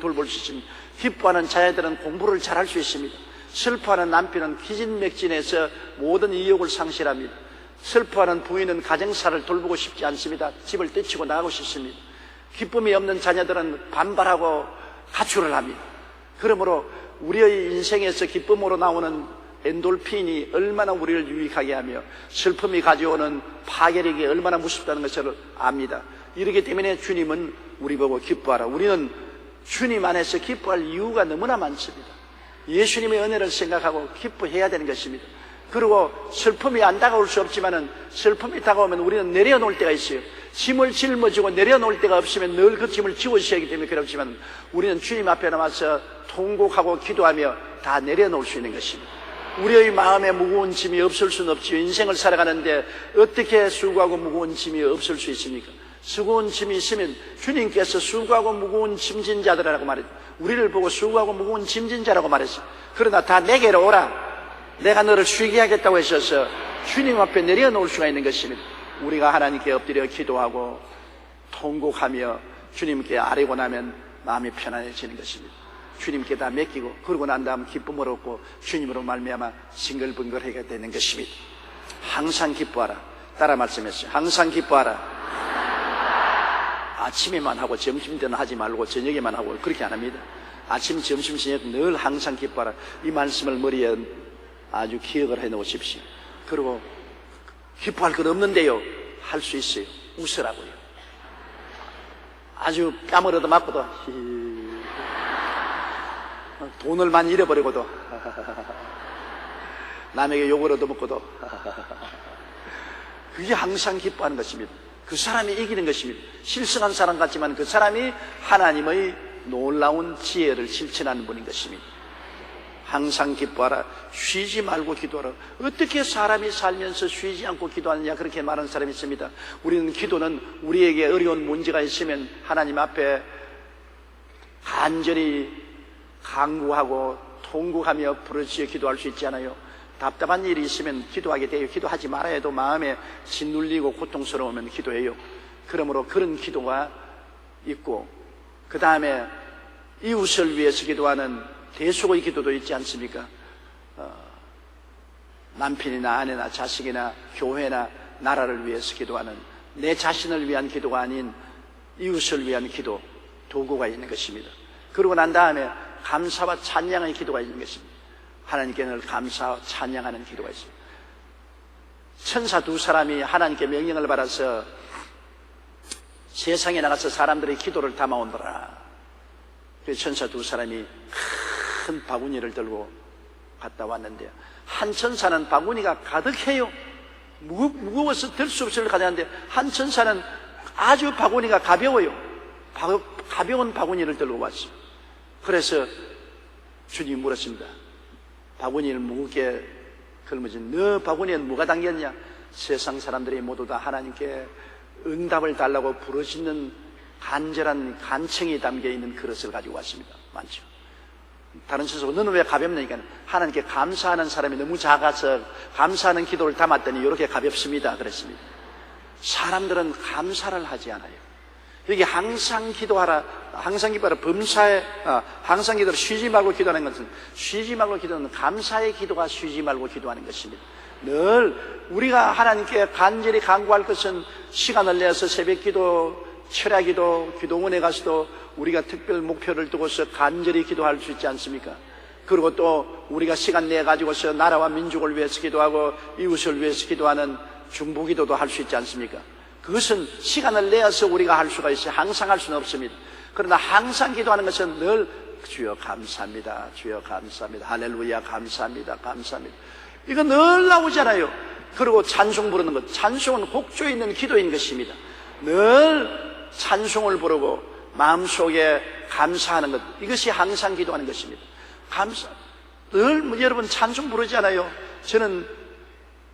돌볼 수 있습니다. 기뻐하는 자녀들은 공부를 잘할 수 있습니다. 슬퍼하는 남편은 기진맥진해서 모든 의욕을 상실합니다. 슬퍼하는 부인은 가정사를 돌보고 싶지 않습니다. 집을 떼치고 나가고 싶습니다. 기쁨이 없는 자녀들은 반발하고 가출을 합니다. 그러므로 우리의 인생에서 기쁨으로 나오는 엔돌핀이 얼마나 우리를 유익하게 하며 슬픔이 가져오는 파괴력이 얼마나 무섭다는 것을 압니다. 이렇기 때문에 주님은 우리 보고 기뻐하라. 우리는 주님 안에서 기뻐할 이유가 너무나 많습니다. 예수님의 은혜를 생각하고 기뻐해야 되는 것입니다. 그리고 슬픔이 안 다가올 수 없지만은 슬픔이 다가오면 우리는 내려놓을 때가 있어요. 짐을 짊어지고 내려놓을 때가 없으면 늘 그 짐을 지워셔야 하기 때문에 그렇지만 우리는 주님 앞에 나와서 통곡하고 기도하며 다 내려놓을 수 있는 것입니다. 우리의 마음에 무거운 짐이 없을 수는 없지요. 인생을 살아가는데 어떻게 수고하고 무거운 짐이 없을 수 있습니까? 수고한 짐이 있으면 주님께서 수고하고 무거운 짐진 자들이라고 말했죠. 우리를 보고 수고하고 무거운 짐진 자라고 말했어요. 그러나 다 내게로 오라. 내가 너를 쉬게 하겠다고 하셔서 주님 앞에 내려놓을 수가 있는 것입니다. 우리가 하나님께 엎드려 기도하고 통곡하며 주님께 아뢰고 나면 마음이 편안해지는 것입니다. 주님께 다 맡기고 그러고 난 다음 기쁨을 얻고 주님으로 말미암아 싱글벙글하게 되는 것입니다. 항상 기뻐하라. 따라 말씀했어요. 항상 기뻐하라. 아침에만 하고 점심때는 하지 말고 저녁에만 하고 그렇게 안 합니다. 아침, 점심, 저녁 늘 항상 기뻐하라. 이 말씀을 머리에 아주 기억을 해 놓으십시오. 그리고 기뻐할 것 없는데요, 할 수 있어요. 웃으라고요. 아주 뺨을 얻어맞고도 돈을 많이 잃어버리고도 남에게 욕을 얻어먹고도 그게 항상 기뻐하는 것입니다. 그 사람이 이기는 것입니다. 실성한 사람 같지만 그 사람이 하나님의 놀라운 지혜를 실천하는 분인 것입니다. 항상 기뻐하라. 쉬지 말고 기도하라. 어떻게 사람이 살면서 쉬지 않고 기도하느냐 그렇게 말하는 사람이 있습니다. 우리는 기도는 우리에게 어려운 문제가 있으면 하나님 앞에 간절히 간구하고 통곡하며 부르짖어 기도할 수 있지 않아요? 답답한 일이 있으면 기도하게 돼요. 기도하지 말아야 해도 마음에 짓눌리고 고통스러우면 기도해요. 그러므로 그런 기도가 있고 그 다음에 이웃을 위해서 기도하는 대속의 기도도 있지 않습니까? 남편이나 아내나 자식이나 교회나 나라를 위해서 기도하는 내 자신을 위한 기도가 아닌 이웃을 위한 기도 도구가 있는 것입니다. 그러고 난 다음에 감사와 찬양의 기도가 있는 것입니다. 하나님께 늘 감사하고 찬양하는 기도가 있습니다. 천사 두 사람이 하나님께 명령을 받아서 세상에 나가서 사람들의 기도를 담아오느라 그 천사 두 사람이 큰 바구니를 들고 갔다 왔는데, 한 천사는 바구니가 가득해요. 무거워서 들 수 없을 가져갔는데, 한 천사는 아주 바구니가 가벼워요. 가벼운 바구니를 들고 왔어요. 그래서 주님이 물었습니다. 바구니를 무겁게 걸머진 너 바구니엔 뭐가 담겼냐? 세상 사람들이 모두 다 하나님께 응답을 달라고 부르짖는 간절한 간청이 담겨있는 그릇을 가지고 왔습니다. 많죠. 다른 천사가 너는 왜 가볍느니까, 하나님께 감사하는 사람이 너무 작아서 감사하는 기도를 담았더니 이렇게 가볍습니다 그랬습니다. 사람들은 감사를 하지 않아요. 여기 항상 기도하라, 항상 기도하라, 범사에 항상 기도를 쉬지 말고 기도하는 것은, 쉬지 말고 기도하는 감사의 기도가 쉬지 말고 기도하는 것입니다. 늘 우리가 하나님께 간절히 간구할 것은 시간을 내서 새벽기도, 철야기도, 기도원에 가서도 우리가 특별 목표를 두고서 간절히 기도할 수 있지 않습니까? 그리고 또 우리가 시간 내 가지고서 나라와 민족을 위해서 기도하고 이웃을 위해서 기도하는 중보기도도 할 수 있지 않습니까? 그것은 시간을 내어서 우리가 할 수가 있어요. 항상 할 수는 없습니다. 그러나 항상 기도하는 것은 늘 주여 감사합니다, 주여 감사합니다, 할렐루야 감사합니다, 감사합니다, 이거 늘 나오잖아요. 그리고 찬송 부르는 것, 찬송은 곡조에 있는 기도인 것입니다. 늘 찬송을 부르고 마음속에 감사하는 것, 이것이 항상 기도하는 것입니다. 늘 여러분 찬송 부르지 않아요? 저는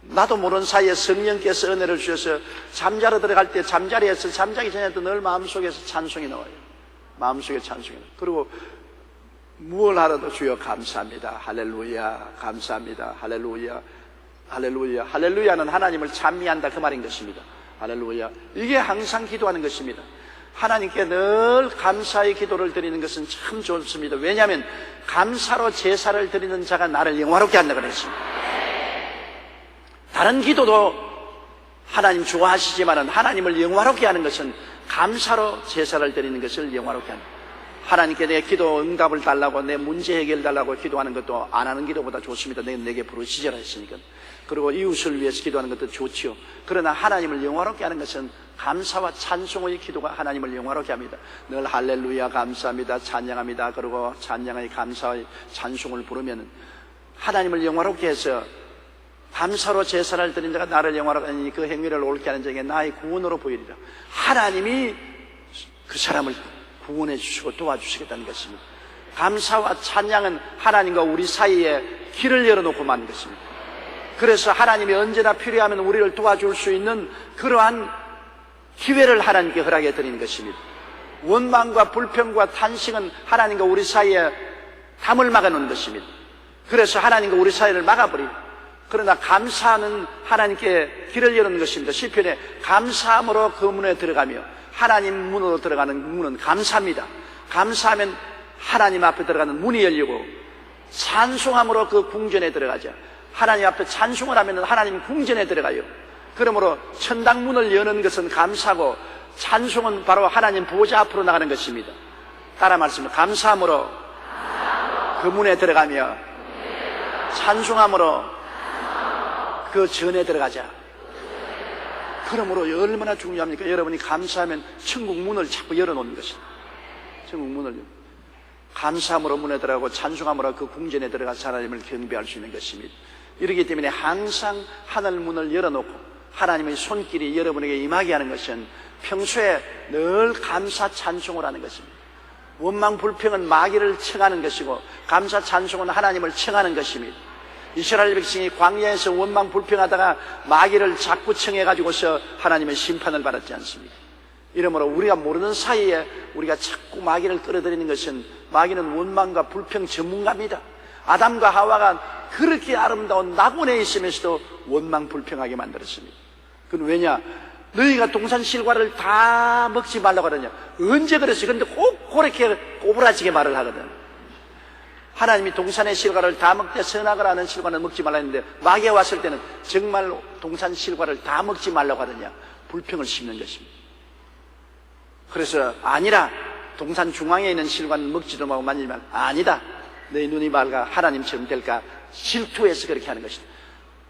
나도 모르는 사이에 성령께서 은혜를 주셔서 잠자러 들어갈 때 잠자리에서 잠자기 전에도 늘 마음속에서 찬송이 나와요. 마음속에 찬송이 나와요. 그리고 무엇을 하라도 주여 감사합니다, 할렐루야 감사합니다, 할렐루야 할렐루야. 할렐루야는 하나님을 찬미한다 그 말인 것입니다. 할렐루야, 이게 항상 기도하는 것입니다. 하나님께 늘 감사의 기도를 드리는 것은 참 좋습니다. 왜냐하면 감사로 제사를 드리는 자가 나를 영화롭게 한다고 그랬습니다. 다른 기도도 하나님 좋아하시지만 하나님을 영화롭게 하는 것은 감사로 제사를 드리는 것을 영화롭게 합니다. 하나님께 내 기도 응답을 달라고, 내 문제 해결 달라고 기도하는 것도 안 하는 기도보다 좋습니다. 내게 부르시리라 했으니까. 그리고 이웃을 위해서 기도하는 것도 좋지요. 그러나 하나님을 영화롭게 하는 것은 감사와 찬송의 기도가 하나님을 영화롭게 합니다. 늘 할렐루야 감사합니다, 찬양합니다. 그리고 찬양의 감사의 찬송을 부르면 하나님을 영화롭게 해서 감사로 제사를 드린 자가 나를 영화롭게 하니 그 행위를 옳게 하는 자에게 나의 구원으로 보이리라. 하나님이 그 사람을 구원해 주시고 도와주시겠다는 것입니다. 감사와 찬양은 하나님과 우리 사이에 길을 열어놓고 만든 것입니다. 그래서 하나님이 언제나 필요하면 우리를 도와줄 수 있는 그러한 기회를 하나님께 허락해 드리는 것입니다. 원망과 불평과 탄식은 하나님과 우리 사이에 담을 막아놓는 것입니다. 그래서 하나님과 우리 사이를 막아버립니다. 그러나 감사는 하나님께 길을 여는 것입니다. 시편에 감사함으로 그 문에 들어가며, 하나님 문으로 들어가는 문은 감사입니다. 감사하면 하나님 앞에 들어가는 문이 열리고, 찬송함으로 그 궁전에 들어가죠. 하나님 앞에 찬송을 하면 하나님 궁전에 들어가요. 그러므로 천당 문을 여는 것은 감사고, 찬송은 바로 하나님 보좌 앞으로 나가는 것입니다. 따라 말씀해. 감사함으로 그 문에 들어가며, 찬송함으로 그 전에 들어가자. 그러므로 얼마나 중요합니까? 여러분이 감사하면 천국 문을 자꾸 열어놓는 것입니다. 천국 문을 감사함으로 문에 들어가고 찬송함으로 그 궁전에 들어가서 하나님을 경배할 수 있는 것입니다. 이렇기 때문에 항상 하늘 문을 열어놓고 하나님의 손길이 여러분에게 임하게 하는 것은 평소에 늘 감사 찬송을 하는 것입니다. 원망 불평은 마귀를 청하는 것이고, 감사 찬송은 하나님을 청하는 것입니다. 이스라엘 백성이 광야에서 원망 불평하다가 마귀를 자꾸 청해가지고서 하나님의 심판을 받았지 않습니까? 이러므로 우리가 모르는 사이에 우리가 자꾸 마귀를 끌어들이는 것은, 마귀는 원망과 불평 전문가입니다. 아담과 하와가 그렇게 아름다운 낙원에 있으면서도 원망 불평하게 만들었습니다. 그건 왜냐? 너희가 동산 실과를 다 먹지 말라고 하느냐? 언제 그랬어요? 그런데 꼭 그렇게 꼬부라지게 말을 하거든. 하나님이 동산의 실과를 다 먹되 선악을 하는 실과는 먹지 말라 했는데, 마귀가 왔을 때는 정말 동산 실과를 다 먹지 말라고 하느냐? 불평을 심는 것입니다. 그래서 아니라, 동산 중앙에 있는 실과는 먹지도 말고 만지지 말고, 아니다, 너희 눈이 밝아 하나님처럼 될까? 질투해서 그렇게 하는 것이다.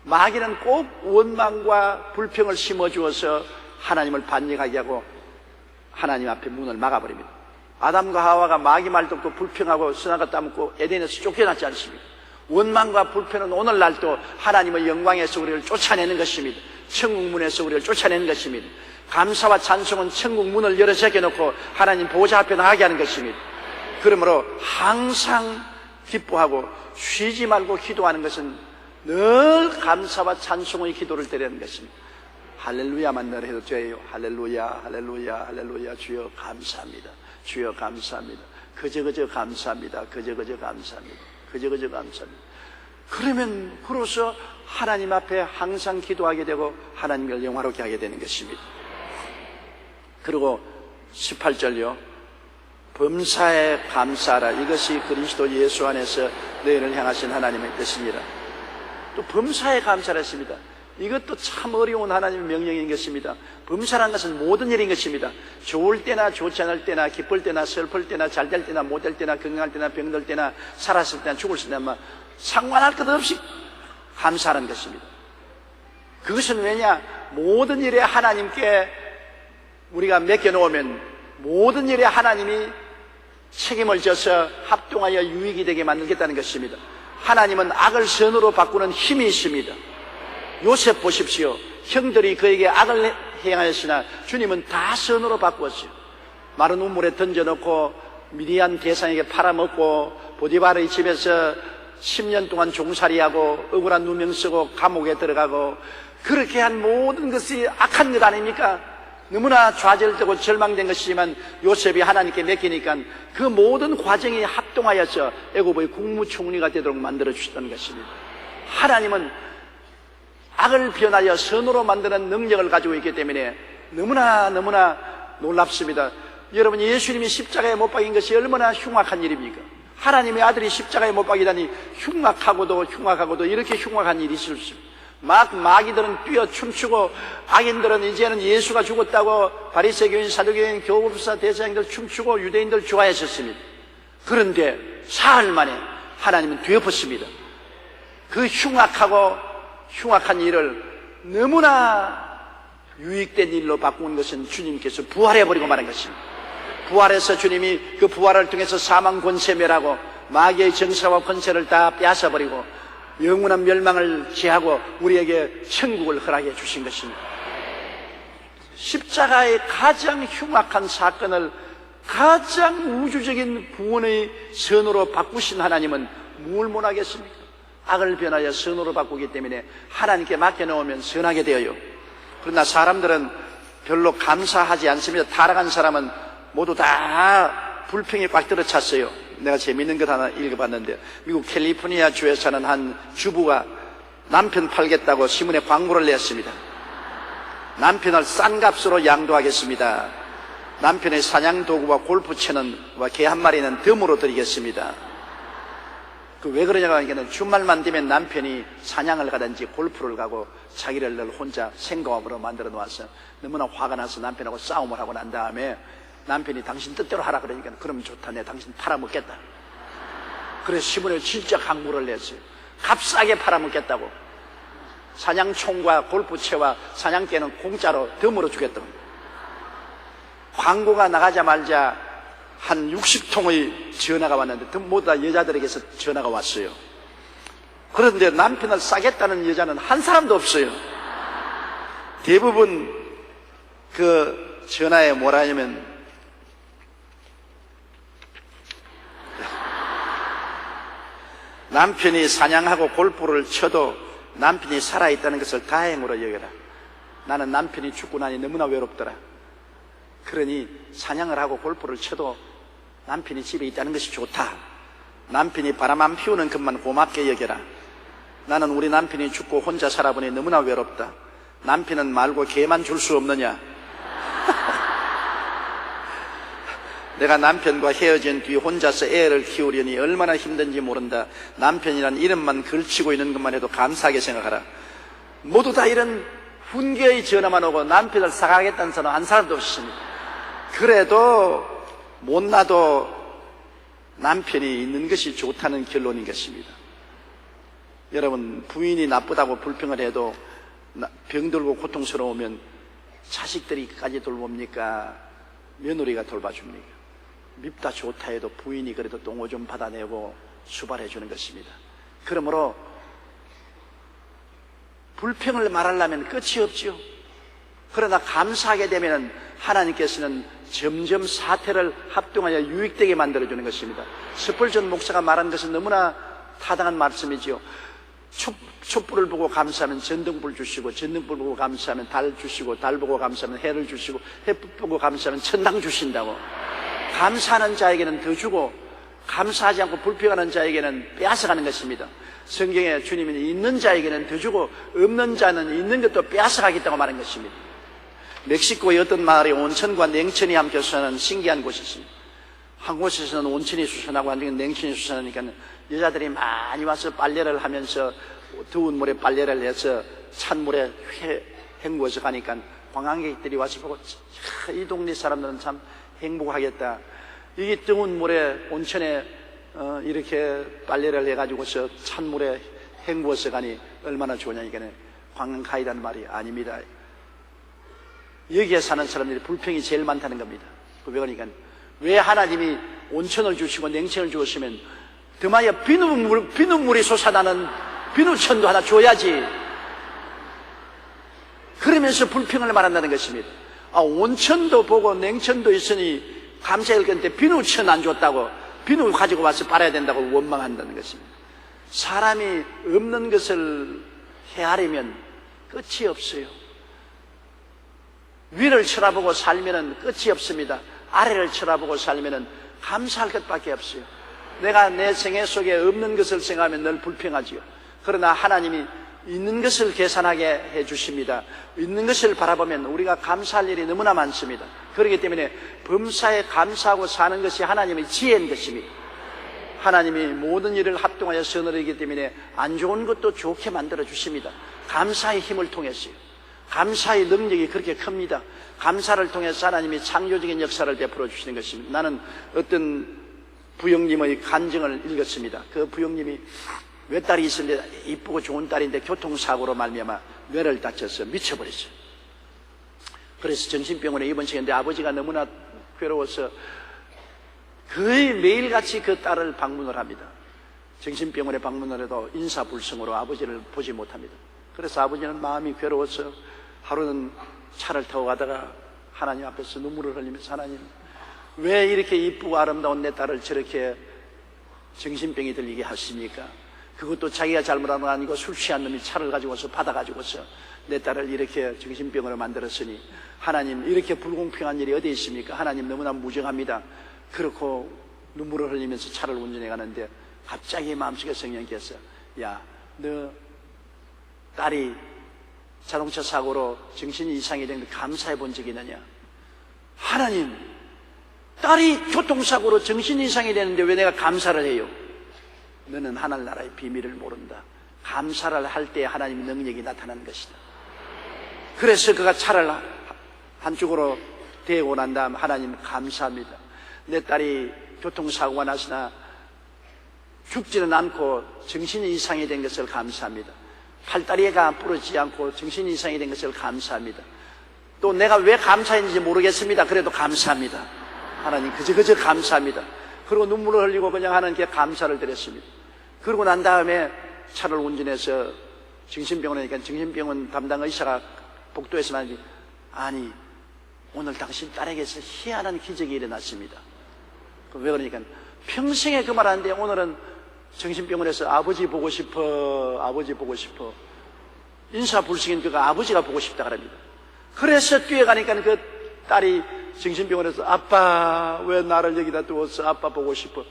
마귀는 꼭 원망과 불평을 심어주어서 하나님을 반역하게 하고 하나님 앞에 문을 막아버립니다. 아담과 하와가 마귀 말 듣고 불평하고 선악과 따먹고 에덴에서 쫓겨났지 않습니까? 원망과 불평은 오늘날도 하나님의 영광에서 우리를 쫓아내는 것입니다. 천국문에서 우리를 쫓아내는 것입니다. 감사와 찬송은 천국 문을 열어 제껴놓고 하나님 보좌 앞에 나가게 하는 것입니다. 그러므로 항상 기뻐하고 쉬지 말고 기도하는 것은 늘 감사와 찬송의 기도를 드리는 것입니다. 할렐루야만 늘 해도 돼요. 할렐루야, 할렐루야, 할렐루야. 주여 감사합니다. 주여 감사합니다. 그저 감사합니다. 그저 감사합니다. 그저 감사합니다. 그러면 그로서 하나님 앞에 항상 기도하게 되고 하나님을 영화롭게 하게 되는 것입니다. 그리고 18절요. 범사에 감사하라. 이것이 그리스도 예수 안에서 너희를 향하신 하나님의 뜻이니라. 또 범사에 감사를 했습니다. 이것도 참 어려운 하나님의 명령인 것입니다. 범사라는 것은 모든 일인 것입니다. 좋을 때나 좋지 않을 때나 기쁠 때나 슬플 때나 잘 될 때나 못 될 때나 건강할 때나 병들 때나 살았을 때나 죽을 때나 상관할 것 없이 감사하는 것입니다. 그것은 왜냐? 모든 일에 하나님께 우리가 맡겨놓으면 모든 일에 하나님이 책임을 져서 합동하여 유익이 되게 만들겠다는 것입니다. 하나님은 악을 선으로 바꾸는 힘이 있습니다. 요셉 보십시오. 형들이 그에게 악을 행하였으나 주님은 다 선으로 바꾸었어요. 마른 우물에 던져놓고 미디안 대상에게 팔아먹고 보디바르의 집에서 10년 동안 종살이하고 억울한 누명 쓰고 감옥에 들어가고 그렇게 한 모든 것이 악한 것 아닙니까? 너무나 좌절되고 절망된 것이지만 요셉이 하나님께 맡기니까 그 모든 과정이 합동하여서 애굽의 국무총리가 되도록 만들어주셨다는 것입니다. 하나님은 악을 변하여 선으로 만드는 능력을 가지고 있기 때문에 너무나 놀랍습니다. 여러분, 예수님이 십자가에 못 박인 것이 얼마나 흉악한 일입니까? 하나님의 아들이 십자가에 못 박이다니 흉악하고도 이렇게 흉악한 일이 있을 수 있습니다. 마귀들은 뛰어 춤추고 악인들은 이제는 예수가 죽었다고 바리새교인, 사두개인, 교법사, 대제사장들 춤추고 유대인들 좋아했었습니다. 그런데 사흘 만에 하나님은 뒤엎었습니다. 그 흉악한 일을 너무나 유익된 일로 바꾼 것은 주님께서 부활해버리고 말한 것입니다. 부활해서 주님이 그 부활을 통해서 사망 권세 멸하고 마귀의 정사와 권세를 다 빼앗아버리고 영원한 멸망을 제하고 우리에게 천국을 허락해 주신 것입니다. 십자가의 가장 흉악한 사건을 가장 우주적인 구원의 선으로 바꾸신 하나님은 뭘 못하겠습니까? 악을 변하여 선으로 바꾸기 때문에 하나님께 맡겨놓으면 선하게 되어요. 그러나 사람들은 별로 감사하지 않습니다. 타락한 사람은 모두 다 불평에 꽉 들어찼어요. 내가 재밌는 것 하나 읽어봤는데 미국 캘리포니아 주에 사는 한 주부가 남편 팔겠다고 신문에 광고를 냈습니다. 남편을 싼 값으로 양도하겠습니다. 남편의 사냥 도구와 골프채는 개 한 마리는 덤으로 드리겠습니다. 왜 그러냐고 하니까 주말만 되면 남편이 사냥을 가든지 골프를 가고 자기를 늘 혼자 생공업으로 만들어 놓아서 너무나 화가 나서 남편하고 싸움을 하고 난 다음에 남편이 당신 뜻대로 하라 그러니까 그러면 좋다, 내가 당신 팔아먹겠다. 그래서 신문에 진짜 광고를 냈어요. 값싸게 팔아먹겠다고. 사냥총과 골프채와 사냥개는 공짜로 덤으로 주겠다고. 광고가 나가자마자 한 60통의 전화가 왔는데 모두 다 여자들에게서 전화가 왔어요. 그런데 남편을 싸겠다는 여자는 한 사람도 없어요. 대부분 그 전화에 뭐라 하냐면 남편이 사냥하고 골프를 쳐도 남편이 살아있다는 것을 다행으로 여겨라. 나는 남편이 죽고 나니 너무나 외롭더라. 그러니 사냥을 하고 골프를 쳐도 남편이 집에 있다는 것이 좋다. 남편이 바람 안 피우는 것만 고맙게 여겨라. 나는 우리 남편이 죽고 혼자 살아보니 너무나 외롭다. 남편은 말고 개만 줄 수 없느냐. 내가 남편과 헤어진 뒤 혼자서 애를 키우려니 얼마나 힘든지 모른다. 남편이란 이름만 걸치고 있는 것만 해도 감사하게 생각하라. 모두 다 이런 훈계의 전화만 오고 남편을 사가겠다는 사람 한 사람도 없습니다. 그래도 못나도 남편이 있는 것이 좋다는 결론인 것입니다. 여러분, 부인이 나쁘다고 불평을 해도 병들고 고통스러우면 자식들이까지 돌봅니까? 며느리가 돌봐줍니까? 밉다 좋다 해도 부인이 그래도 똥오 좀 받아내고 수발해 주는 것입니다. 그러므로 불평을 말하려면 끝이 없죠. 그러나 감사하게 되면 하나님께서는 점점 사태를 합동하여 유익되게 만들어주는 것입니다. 스펄전 목사가 말한 것은 너무나 타당한 말씀이지요. 촛불을 보고 감사하면 전등불 주시고, 전등불 보고 감사하면 달 주시고, 달 보고 감사하면 해를 주시고, 햇빛 보고 감사하면 천당 주신다고. 감사하는 자에게는 더 주고, 감사하지 않고 불평하는 자에게는 빼앗아가는 것입니다. 성경에 주님이 있는 자에게는 더 주고 없는 자는 있는 것도 빼앗아가겠다고 말한 것입니다. 멕시코의 어떤 마을에 온천과 냉천이 함께 수산하는 신기한 곳이 있습니다. 한 곳에서는 온천이 수산하고 한 곳은 냉천이 수산하니까 여자들이 많이 와서 빨래를 하면서 더운 물에 빨래를 해서 찬물에 헹구어서 가니까 관광객들이 와서 보고 이 동네 사람들은 참 행복하겠다. 이 뜨거운 물에 온천에 이렇게 빨래를 해가지고서 찬물에 헹구어서 가니 얼마나 좋냐니까 관광 가이라는 말이 아닙니다. 여기에 사는 사람들이 불평이 제일 많다는 겁니다. 왜 그러니까 왜 하나님이 온천을 주시고 냉천을 주었으면 더마야 비눗물이 솟아나는 비누천도 하나 줘야지. 그러면서 불평을 말한다는 것입니다. 온천도 보고 냉천도 있으니 감사할 건데 비누천 안 줬다고, 비누 가지고 와서 빨아야 된다고 원망한다는 것입니다. 사람이 없는 것을 헤아리면 끝이 없어요. 위를 쳐다보고 살면은 끝이 없습니다. 아래를 쳐다보고 살면은 감사할 것밖에 없어요. 내가 내 생애 속에 없는 것을 생각하면 늘 불평하지요. 그러나 하나님이 있는 것을 계산하게 해주십니다. 있는 것을 바라보면 우리가 감사할 일이 너무나 많습니다. 그렇기 때문에 범사에 감사하고 사는 것이 하나님의 지혜인 것입니다. 하나님이 모든 일을 합동하여 선을 이기 때문에 안 좋은 것도 좋게 만들어 주십니다. 감사의 힘을 통해서요. 감사의 능력이 그렇게 큽니다. 감사를 통해서 하나님이 창조적인 역사를 베풀어 주시는 것입니다. 나는 어떤 부형님의 간증을 읽었습니다. 그 부형님이 외딸이 있었는데 이쁘고 좋은 딸인데 교통사고로 말미암아 뇌를 다쳐서 미쳐버렸어요. 그래서 정신병원에 입원시켰는데 아버지가 너무나 괴로워서 거의 매일같이 그 딸을 방문을 합니다. 정신병원에 방문을 해도 인사불성으로 아버지를 보지 못합니다. 그래서 아버지는 마음이 괴로워서 하루는 차를 타고 가다가 하나님 앞에서 눈물을 흘리면서 하나님 왜 이렇게 이쁘고 아름다운 내 딸을 저렇게 정신병이 들리게 하십니까? 그것도 자기가 잘못한 건 아니고 술 취한 놈이 차를 가지고서 받아가지고서 내 딸을 이렇게 정신병으로 만들었으니 하나님 이렇게 불공평한 일이 어디 있습니까? 하나님 너무나 무정합니다. 그렇고 눈물을 흘리면서 차를 운전해 가는데 갑자기 마음속에 성령께서 야, 너 딸이 자동차 사고로 정신이 이상이 된 걸 감사해 본 적이 있느냐? 하나님, 딸이 교통사고로 정신 이상이 되는데 왜 내가 감사를 해요? 너는 하늘나라의 비밀을 모른다. 감사를 할 때 하나님의 능력이 나타나는 것이다. 그래서 그가 차를 한쪽으로 대고 난 다음 하나님 감사합니다. 내 딸이 교통사고가 났으나 죽지는 않고 정신이 이상이 된 것을 감사합니다. 팔다리가 부러지지 않고 정신이 이상이 된 것을 감사합니다. 또 내가 왜 감사했는지 모르겠습니다. 그래도 감사합니다. 하나님 그저 감사합니다. 그리고 눈물을 흘리고 그냥 하나님께 감사를 드렸습니다. 그러고 난 다음에 차를 운전해서 정신병원에 가니까 정신병원 담당 의사가 복도에서 말하지 아니 오늘 당신 딸에게서 희한한 기적이 일어났습니다. 왜 그러니까 평생에 그 말 하는데 오늘은 정신병원에서 아버지 보고 싶어 인사불성인 그가 아버지가 보고 싶다 그럽니다. 그래서 뛰어가니까 그 딸이 정신병원에서 아빠 왜 나를 여기다 두었어? 아빠 보고 싶어.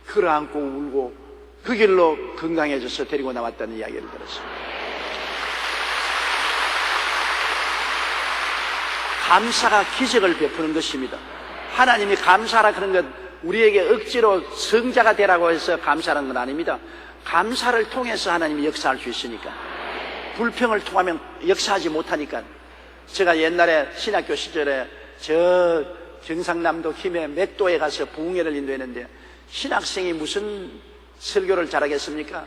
그를 안고 울고 그 길로 건강해져서 데리고 나왔다는 이야기를 들었습니다. 감사가 기적을 베푸는 것입니다. 하나님이 감사라 그런 것 우리에게 억지로 성자가 되라고 해서 감사하는 건 아닙니다. 감사를 통해서 하나님이 역사할 수 있으니까. 불평을 통하면 역사하지 못하니까. 제가 옛날에 신학교 시절에 저 경상남도 김해 맥도에 가서 부흥회를 인도했는데 신학생이 무슨 설교를 잘하겠습니까?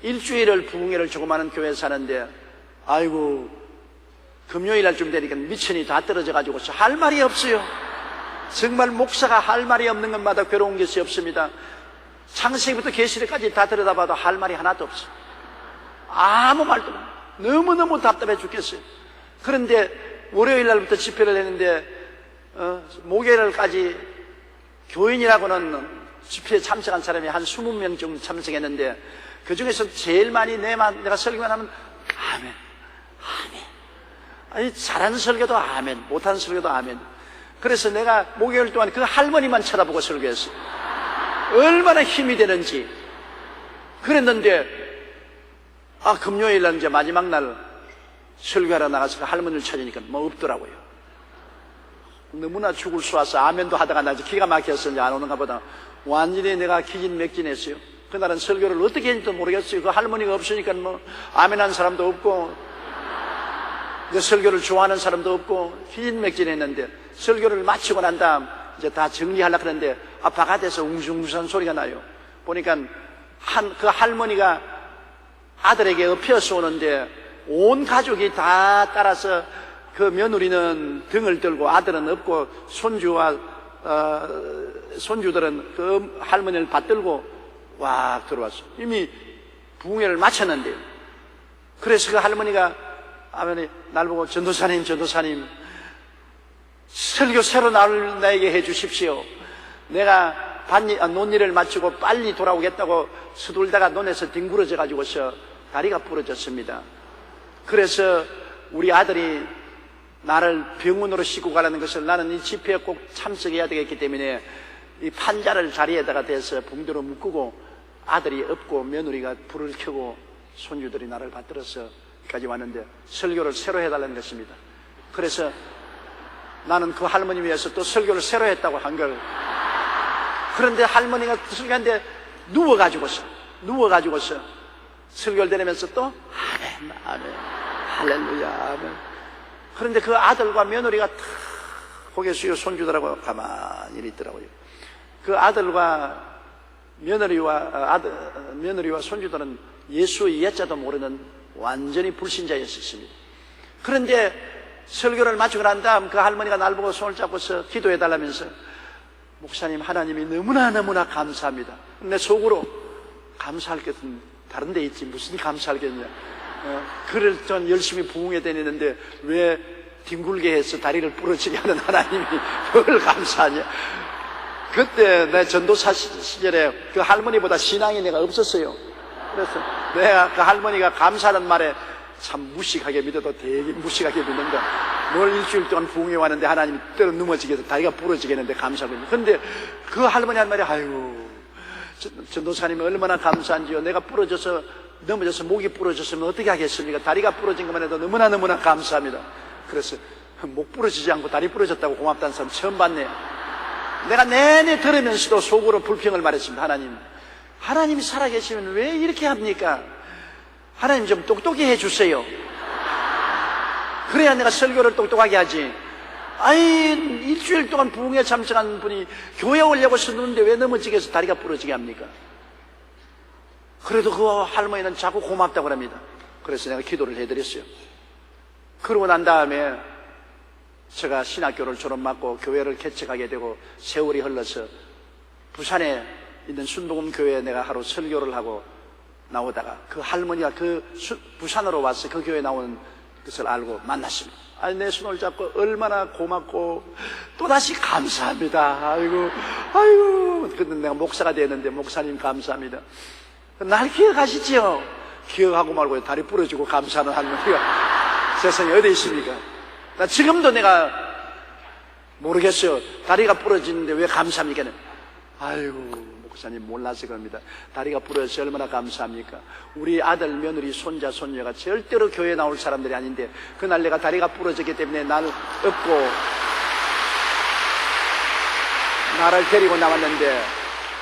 일주일을 부흥회를 조그마한 교회 사는데, 아이고, 금요일 날쯤 되니까 미천이 다 떨어져가지고 할 말이 없어요. 정말 목사가 할 말이 없는 것마다 괴로운 것이 없습니다. 창세기부터 계시록까지 다 들여다봐도 할 말이 하나도 없어요. 아무 말도 없어요. 너무너무 답답해 죽겠어요. 그런데 월요일 날부터 집회를 했는데 목요일까지 교인이라고는 집회에 참석한 사람이 한 20명 정도 참석했는데, 그 중에서 제일 많이 내가 설교만 하면 아멘, 아멘. 아니, 잘하는 설교도 아멘, 못하는 설교도 아멘. 그래서 내가 목요일 동안 그 할머니만 쳐다보고 설교했어요. 얼마나 힘이 되는지. 그랬는데, 금요일 날 이제 마지막 날 설교하러 나가서 그 할머니를 찾으니까 뭐 없더라고요. 너무나 죽을 쏘아서 아멘도 하다가 나 이제 기가 막혀서 이제 안 오는가 보다. 완전히 내가 기진맥진했어요. 그날은 설교를 어떻게 했는지도 모르겠어요. 그 할머니가 없으니까 뭐 아멘한 사람도 없고, 내 설교를 좋아하는 사람도 없고, 기진맥진했는데, 설교를 마치고 난 다음 이제 다 정리하려고 하는데 바깥에서 웅성웅성한 소리가 나요. 보니까 그 할머니가 아들에게 업혀서 오는데 온 가족이 다 따라서, 그 며느리는 등을 들고 아들은 업고 손주들은 그 할머니를 받들고 와 들어왔어. 이미 부흥회를 마쳤는데요. 그래서 그 할머니가 날 보고 전도사님 설교 새로 나에게 해주십시오. 내가 논일을 마치고 빨리 돌아오겠다고 서둘다가 논에서 뒹굴어져 가지고서 다리가 부러졌습니다. 그래서 우리 아들이 나를 병원으로 싣고 가라는 것을, 나는 이 집회에 꼭 참석해야 되겠기 때문에 이 판자를 자리에다가 대서 붕대로 묶고 아들이 업고 며느리가 불을 켜고 손주들이 나를 받들어서 여기까지 왔는데 설교를 새로 해달라는 것입니다. 그래서 나는 그 할머니 위해서 또 설교를 새로 했다고 한 걸. 그런데 할머니가 설교하는데 누워가지고서 설교를 들으면서 또 아멘, 아멘, 할렐루야, 아멘. 그런데 그 아들과 며느리가 탁 고개 숙여 손주들하고 가만히 있더라고요. 그 아들과 며느리와 손주들은 예수의 예자도 모르는 완전히 불신자였습니다. 그런데 설교를 마치고 난 다음 그 할머니가 날 보고 손을 잡고서 기도해달라면서, 목사님, 하나님이 너무나 감사합니다. 내 속으로 감사할 것은 다른 데 있지 무슨 감사할 게 있냐. 그를 전 열심히 부흥해 다니는데 왜 뒹굴게 해서 다리를 부러지게 하는 하나님이 뭘 감사하냐. 그때 내 전도사 시절에 그 할머니보다 신앙이 내가 없었어요. 그래서 내가 그 할머니가 감사하는 말에 참 무식하게 믿어도 되게 무식하게 믿는다. 뭘 일주일 동안 부흥해 왔는데 하나님이 때로 넘어지게 해서 다리가 부러지게 했는데 감사하거든요. 그런데 그 할머니 한 말이, 아이고, 전도사님이 얼마나 감사한지요. 내가 넘어져서 목이 부러졌으면 어떻게 하겠습니까? 다리가 부러진 것만 해도 너무나 감사합니다. 그래서 목 부러지지 않고 다리 부러졌다고 고맙다는 사람 처음 봤네요. 내가 내내 들으면서도 속으로 불평을 말했습니다. 하나님이 살아계시면 왜 이렇게 합니까? 하나님 좀 똑똑히 해주세요. 그래야 내가 설교를 똑똑하게 하지. 일주일 동안 부흥에 참석한 분이 교회 오려고 서두는데 왜 넘어지게 해서 다리가 부러지게 합니까? 그래도 그 할머니는 자꾸 고맙다고 합니다. 그래서 내가 기도를 해드렸어요. 그러고 난 다음에 제가 신학교를 졸업받고 교회를 개척하게 되고 세월이 흘러서 부산에 있는 순복음교회에 내가 하루 설교를 하고 나오다가 그 할머니가 부산으로 와서 그 교회에 나오는 것을 알고 만났습니다. 내 손을 잡고 얼마나 고맙고 또다시 감사합니다. 아이고. 근데 내가 목사가 되었는데, 목사님 감사합니다. 날 기억하시죠? 기억하고 말고 다리 부러지고 감사하는 할머니가 세상에 어디 있습니까? 나 지금도 내가 모르겠어요. 다리가 부러지는데 왜 감사합니까? 아이고, 목사님 몰라서 그럽니다. 다리가 부러져서 얼마나 감사합니까? 우리 아들, 며느리, 손자, 손녀가 절대로 교회에 나올 사람들이 아닌데 그날 내가 다리가 부러졌기 때문에 나를 업고 나를 데리고 나왔는데,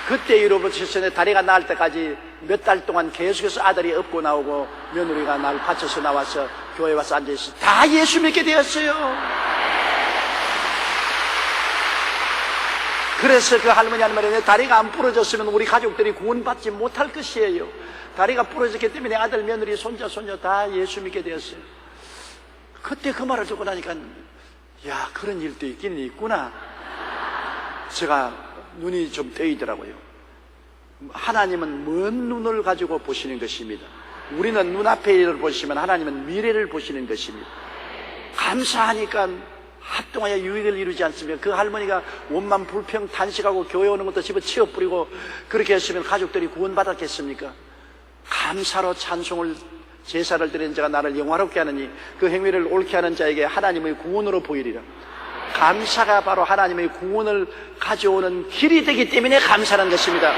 그때 이로부터 내 다리가 나을 때까지 몇 달 동안 계속해서 아들이 업고 나오고 며느리가 날 받쳐서 나와서 교회에 와서 앉아있어. 다 예수 믿게 되었어요. 그래서 그 할머니 하는 말이 내 다리가 안 부러졌으면 우리 가족들이 구원받지 못할 것이에요. 다리가 부러졌기 때문에 아들, 며느리, 손자, 손녀 다 예수 믿게 되었어요. 그때 그 말을 듣고 나니까 야, 그런 일도 있긴 있구나. 제가 눈이 좀 뜨이더라고요. 하나님은 먼 눈을 가지고 보시는 것입니다. 우리는 눈앞의 일을 보시면 하나님은 미래를 보시는 것입니다. 감사하니까 합동하여 유익을 이루지 않습니까? 그 할머니가 원만 불평 탄식하고 교회 오는 것도 집에 치워뿌리고 그렇게 했으면 가족들이 구원받았겠습니까? 감사로 찬송을 제사를 드리는 자가 나를 영화롭게 하느니 그 행위를 옳게 하는 자에게 하나님의 구원으로 보이리라. 감사가 바로 하나님의 구원을 가져오는 길이 되기 때문에 감사하는 것입니다.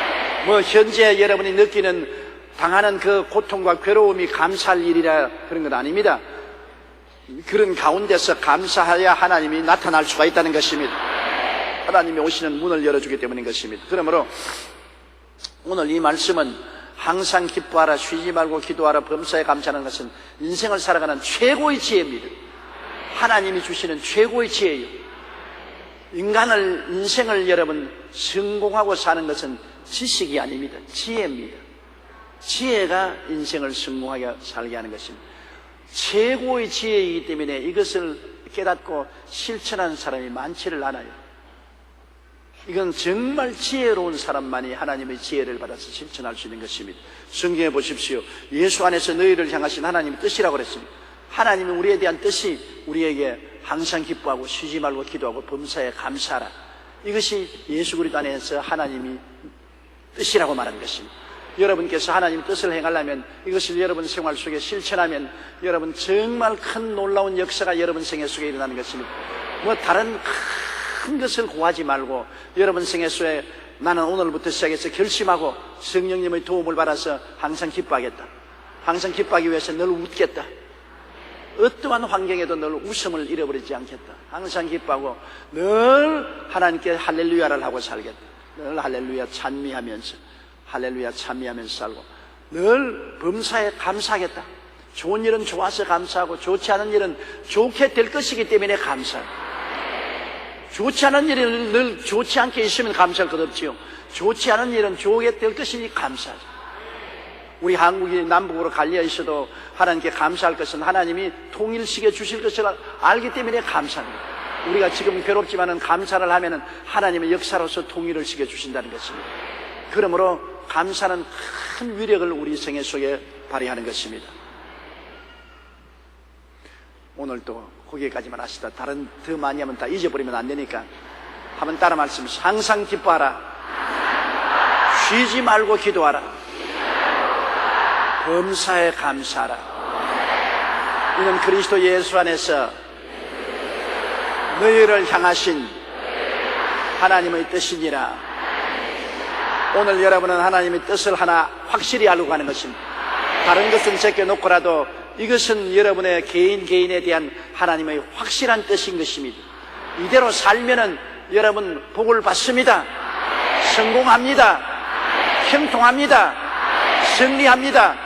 뭐 현재 여러분이 느끼는 당하는 그 고통과 괴로움이 감사할 일이라 그런 건 아닙니다. 그런 가운데서 감사해야 하나님이 나타날 수가 있다는 것입니다. 하나님이 오시는 문을 열어주기 때문인 것입니다. 그러므로 오늘 이 말씀은 항상 기뻐하라, 쉬지 말고 기도하라, 범사에 감사하는 것은 인생을 살아가는 최고의 지혜입니다. 하나님이 주시는 최고의 지혜예요. 인생을 여러분 성공하고 사는 것은 지식이 아닙니다. 지혜입니다. 지혜가 인생을 성공하게 살게 하는 것입니다. 최고의 지혜이기 때문에 이것을 깨닫고 실천하는 사람이 많지를 않아요. 이건 정말 지혜로운 사람만이 하나님의 지혜를 받아서 실천할 수 있는 것입니다. 성경에 보십시오. 예수 안에서 너희를 향하신 하나님의 뜻이라고 그랬습니다. 하나님은 우리에 대한 뜻이 우리에게 항상 기뻐하고 쉬지 말고 기도하고 범사에 감사하라. 이것이 예수 그리스도 안에서 하나님이 뜻이라고 말하는 것입니다. 여러분께서 하나님의 뜻을 행하려면 이것을 여러분 생활 속에 실천하면 여러분 정말 큰 놀라운 역사가 여러분 생애 속에 일어나는 것입니다. 뭐 다른 큰 것을 구하지 말고 여러분 생애 속에 나는 오늘부터 시작해서 결심하고 성령님의 도움을 받아서 항상 기뻐하겠다. 항상 기뻐하기 위해서 늘 웃겠다. 어떠한 환경에도 늘 웃음을 잃어버리지 않겠다. 항상 기뻐하고 늘 하나님께 할렐루야를 하고 살겠다. 늘 할렐루야 찬미하면서 할렐루야 찬미하면서 살고 늘 범사에 감사하겠다. 좋은 일은 좋아서 감사하고 좋지 않은 일은 좋게 될 것이기 때문에 감사하고 좋지 않은 일이 늘 좋지 않게 있으면 감사할 것 없지요. 좋지 않은 일은 좋게 될 것이니 감사하죠. 우리 한국이 남북으로 갈려 있어도 하나님께 감사할 것은 하나님이 통일시켜 주실 것을 알기 때문에 감사합니다. 우리가 지금 괴롭지만은 감사를 하면은 하나님의 역사로서 통일을 시켜 주신다는 것입니다. 그러므로 감사는 큰 위력을 우리 생애 속에 발휘하는 것입니다. 오늘 또 거기까지만 하시다. 다른 더 많이 하면 다 잊어버리면 안 되니까 한번 따라 말씀하시죠. 항상 기뻐하라. 쉬지 말고 기도하라. 범사에 감사하라. 이는 그리스도 예수 안에서 너희를 향하신 하나님의 뜻이니라. 오늘 여러분은 하나님의 뜻을 하나 확실히 알고 가는 것입니다. 다른 것은 제껴놓고라도 이것은 여러분의 개인에 대한 하나님의 확실한 뜻인 것입니다. 이대로 살면은 여러분 복을 받습니다. 성공합니다. 형통합니다. 승리합니다.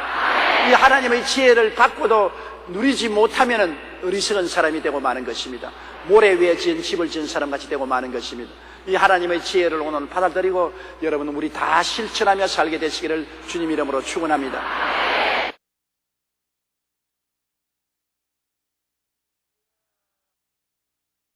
이 하나님의 지혜를 받고도 누리지 못하면은 어리석은 사람이 되고 마는 것입니다. 모래 위에 지은 집을 지은 사람같이 되고 마는 것입니다. 이 하나님의 지혜를 오늘 받아들이고 여러분 우리 다 실천하며 살게 되시기를 주님 이름으로 축원합니다.